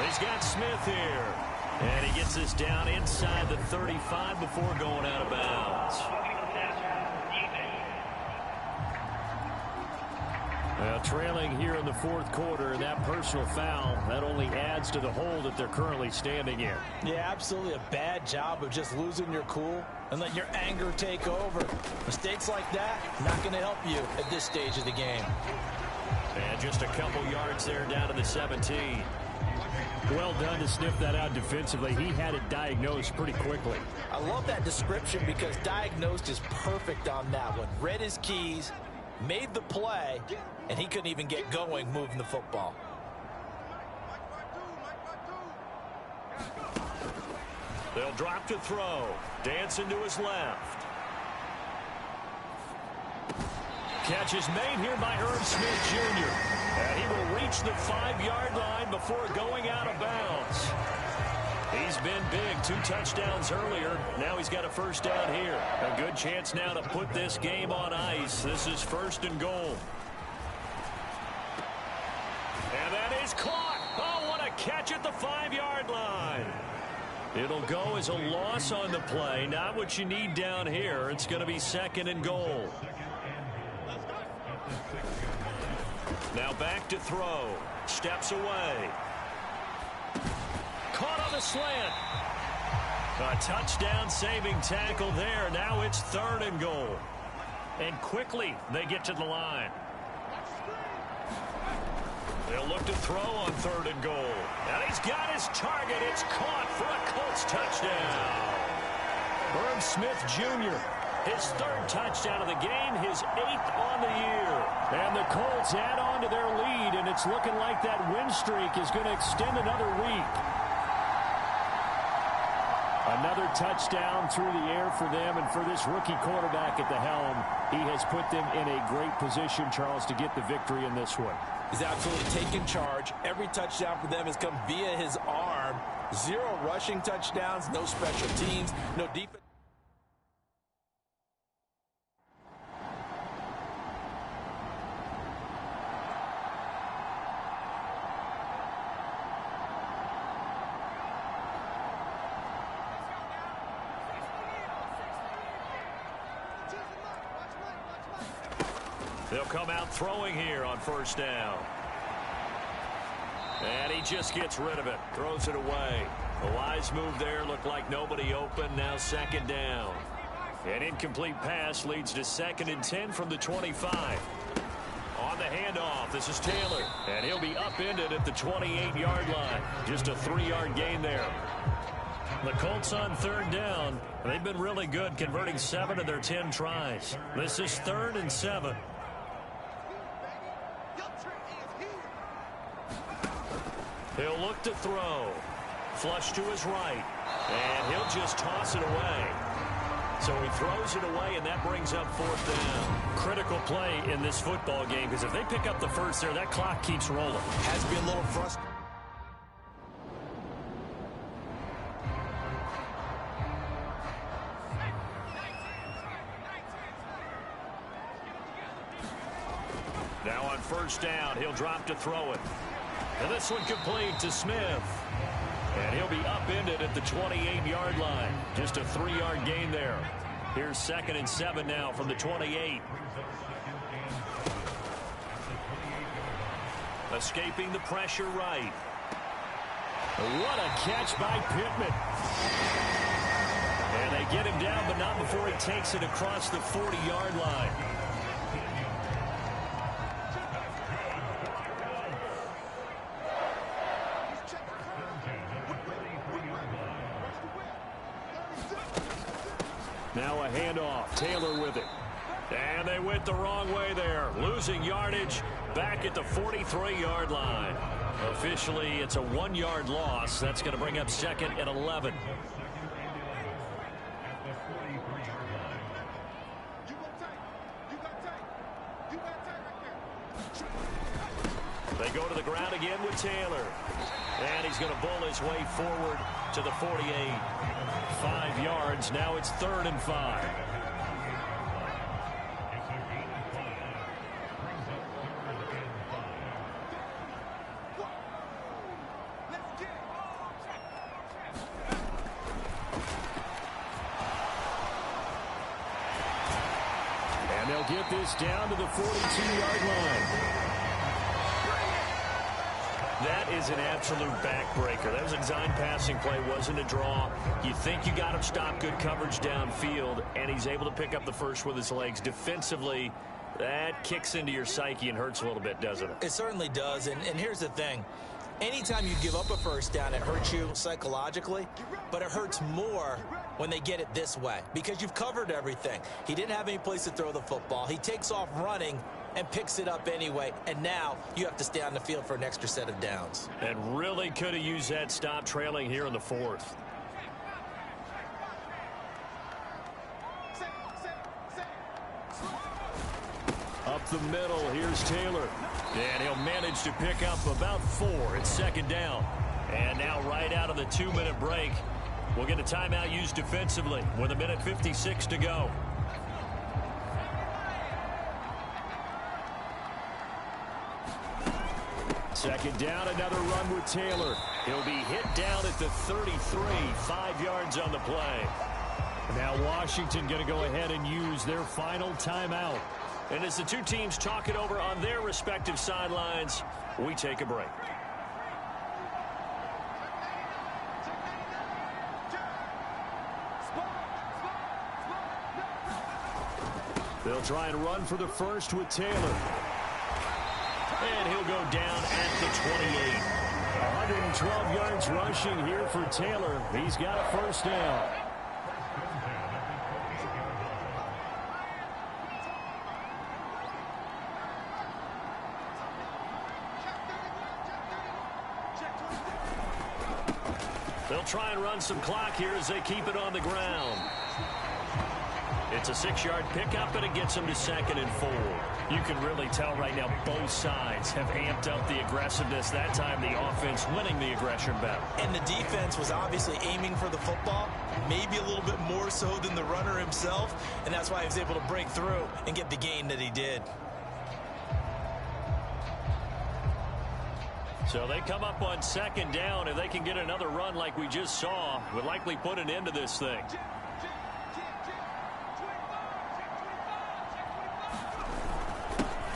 He's got Smith here. And he gets this down inside the 35 before going out of bounds. Well, trailing here in the 4th quarter, that personal foul, that only adds to the hole that they're currently standing in. Yeah, absolutely a bad job of just losing your cool and letting your anger take over. Mistakes like that, not going to help you at this stage of the game. And just a couple yards there down to the 17. Well done to sniff that out defensively. He had it diagnosed pretty quickly. I love that description because diagnosed is perfect on that one. Read his keys, made the play, and he couldn't even get going moving the football. They'll drop to throw. Dancing to his left. Catch is made here by Herb Smith Jr. And he will reach the 5-yard line before going out of bounds. He's been big. 2 touchdowns earlier. Now he's got a first down here. A good chance now to put this game on ice. This is 1st and goal. And that is caught. Oh, what a catch at the 5-yard line. It'll go as a loss on the play. Not what you need down here. It's going to be 2nd and goal. Now back to throw. Steps away. Caught on the slant. A touchdown saving tackle there. Now it's 3rd and goal. And quickly they get to the line. They'll look to throw on 3rd and goal. And he's got his target. It's caught for a Colts touchdown. Herb Smith Jr. His 3rd touchdown of the game, his 8th on the year. And the Colts add on to their lead, and it's looking like that win streak is going to extend another week. Another touchdown through the air for them, and for this rookie quarterback at the helm, he has put them in a great position, Charles, to get the victory in this one. He's absolutely taken charge. Every touchdown for them has come via his arm. 0 rushing touchdowns, no special teams, no defense. They'll come out throwing here on first down. And he just gets rid of it. Throws it away. A wise move there. Looked like nobody open. Now second down. An incomplete pass leads to 2nd and 10 from the 25. On the handoff, this is Taylor. And he'll be upended at the 28-yard line. Just a 3-yard gain there. The Colts on 3rd down. They've been really good, converting 7 of their 10 tries. This is 3rd and 7. He'll look to throw. Flush to his right. And he'll just toss it away. So he throws it away, and that brings up 4th down. Critical play in this football game, because if they pick up the first there, that clock keeps rolling. Has to be a little frustrating. Now on first down, he'll drop to throw it. And this one complete to Smith. And he'll be upended at the 28-yard line. Just a 3-yard gain there. Here's 2nd and 7 now from the 28. Escaping the pressure right. What a catch by Pittman. And they get him down, but not before he takes it across the 40-yard line. Now a handoff. Taylor with it. And they went the wrong way there. Losing yardage back at the 43-yard line. Officially, it's a 1-yard loss. That's going to bring up 2nd and 11. They go to the ground again with Taylor. And he's going to bull his way forward to the 48. 5 yards. Now it's 3rd and 5. And they'll get this down to the 42-yard line. That is an absolute backbreaker. That was a design passing play, wasn't a draw. You think you got him stopped, good coverage downfield, and he's able to pick up the first with his legs. Defensively, that kicks into your psyche and hurts a little bit, doesn't it? It certainly does, and here's the thing. Anytime you give up a first down, it hurts you psychologically, but it hurts more when they get it this way because you've covered everything. He didn't have any place to throw the football. He takes off running and picks it up anyway, and now you have to stay on the field for an extra set of downs. And really could have used that stop trailing here in the 4th. Up the middle, here's Taylor. And he'll manage to pick up about 4. It's 2nd down. And now right out of the 2-minute break, we'll get a timeout used defensively with 1:56 to go. Second down, another run with Taylor. He'll be hit down at the 33, 5 yards on the play. Now Washington going to go ahead and use their final timeout. And as the two teams talk it over on their respective sidelines, we take a break. They'll try and run for the first with Taylor. And he'll go down at the 28. 112 yards rushing here for Taylor. He's got a first down. They'll try and run some clock here as they keep it on the ground. It's a 6-yard pickup, and it gets them to 2nd and 4. You can really tell right now both sides have amped up the aggressiveness. That time the offense winning the aggression battle. And the defense was obviously aiming for the football, maybe a little bit more so than the runner himself, and that's why he was able to break through and get the gain that he did. So they come up on 2nd down. If they can get another run like we just saw, would likely put an end to this thing.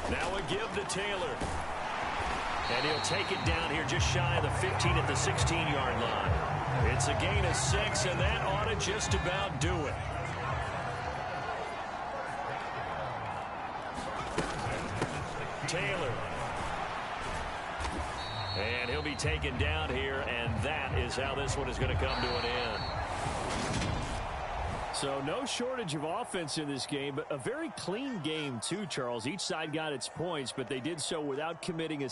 Now a give to Taylor. And he'll take it down here just shy of the 15 at the 16-yard line. It's a gain of 6, and that ought to just about do it. Taylor. And he'll be taken down here, and that is how this one is going to come to an end. So no shortage of offense in this game, but a very clean game too, Charles. Each side got its points, but they did so without committing a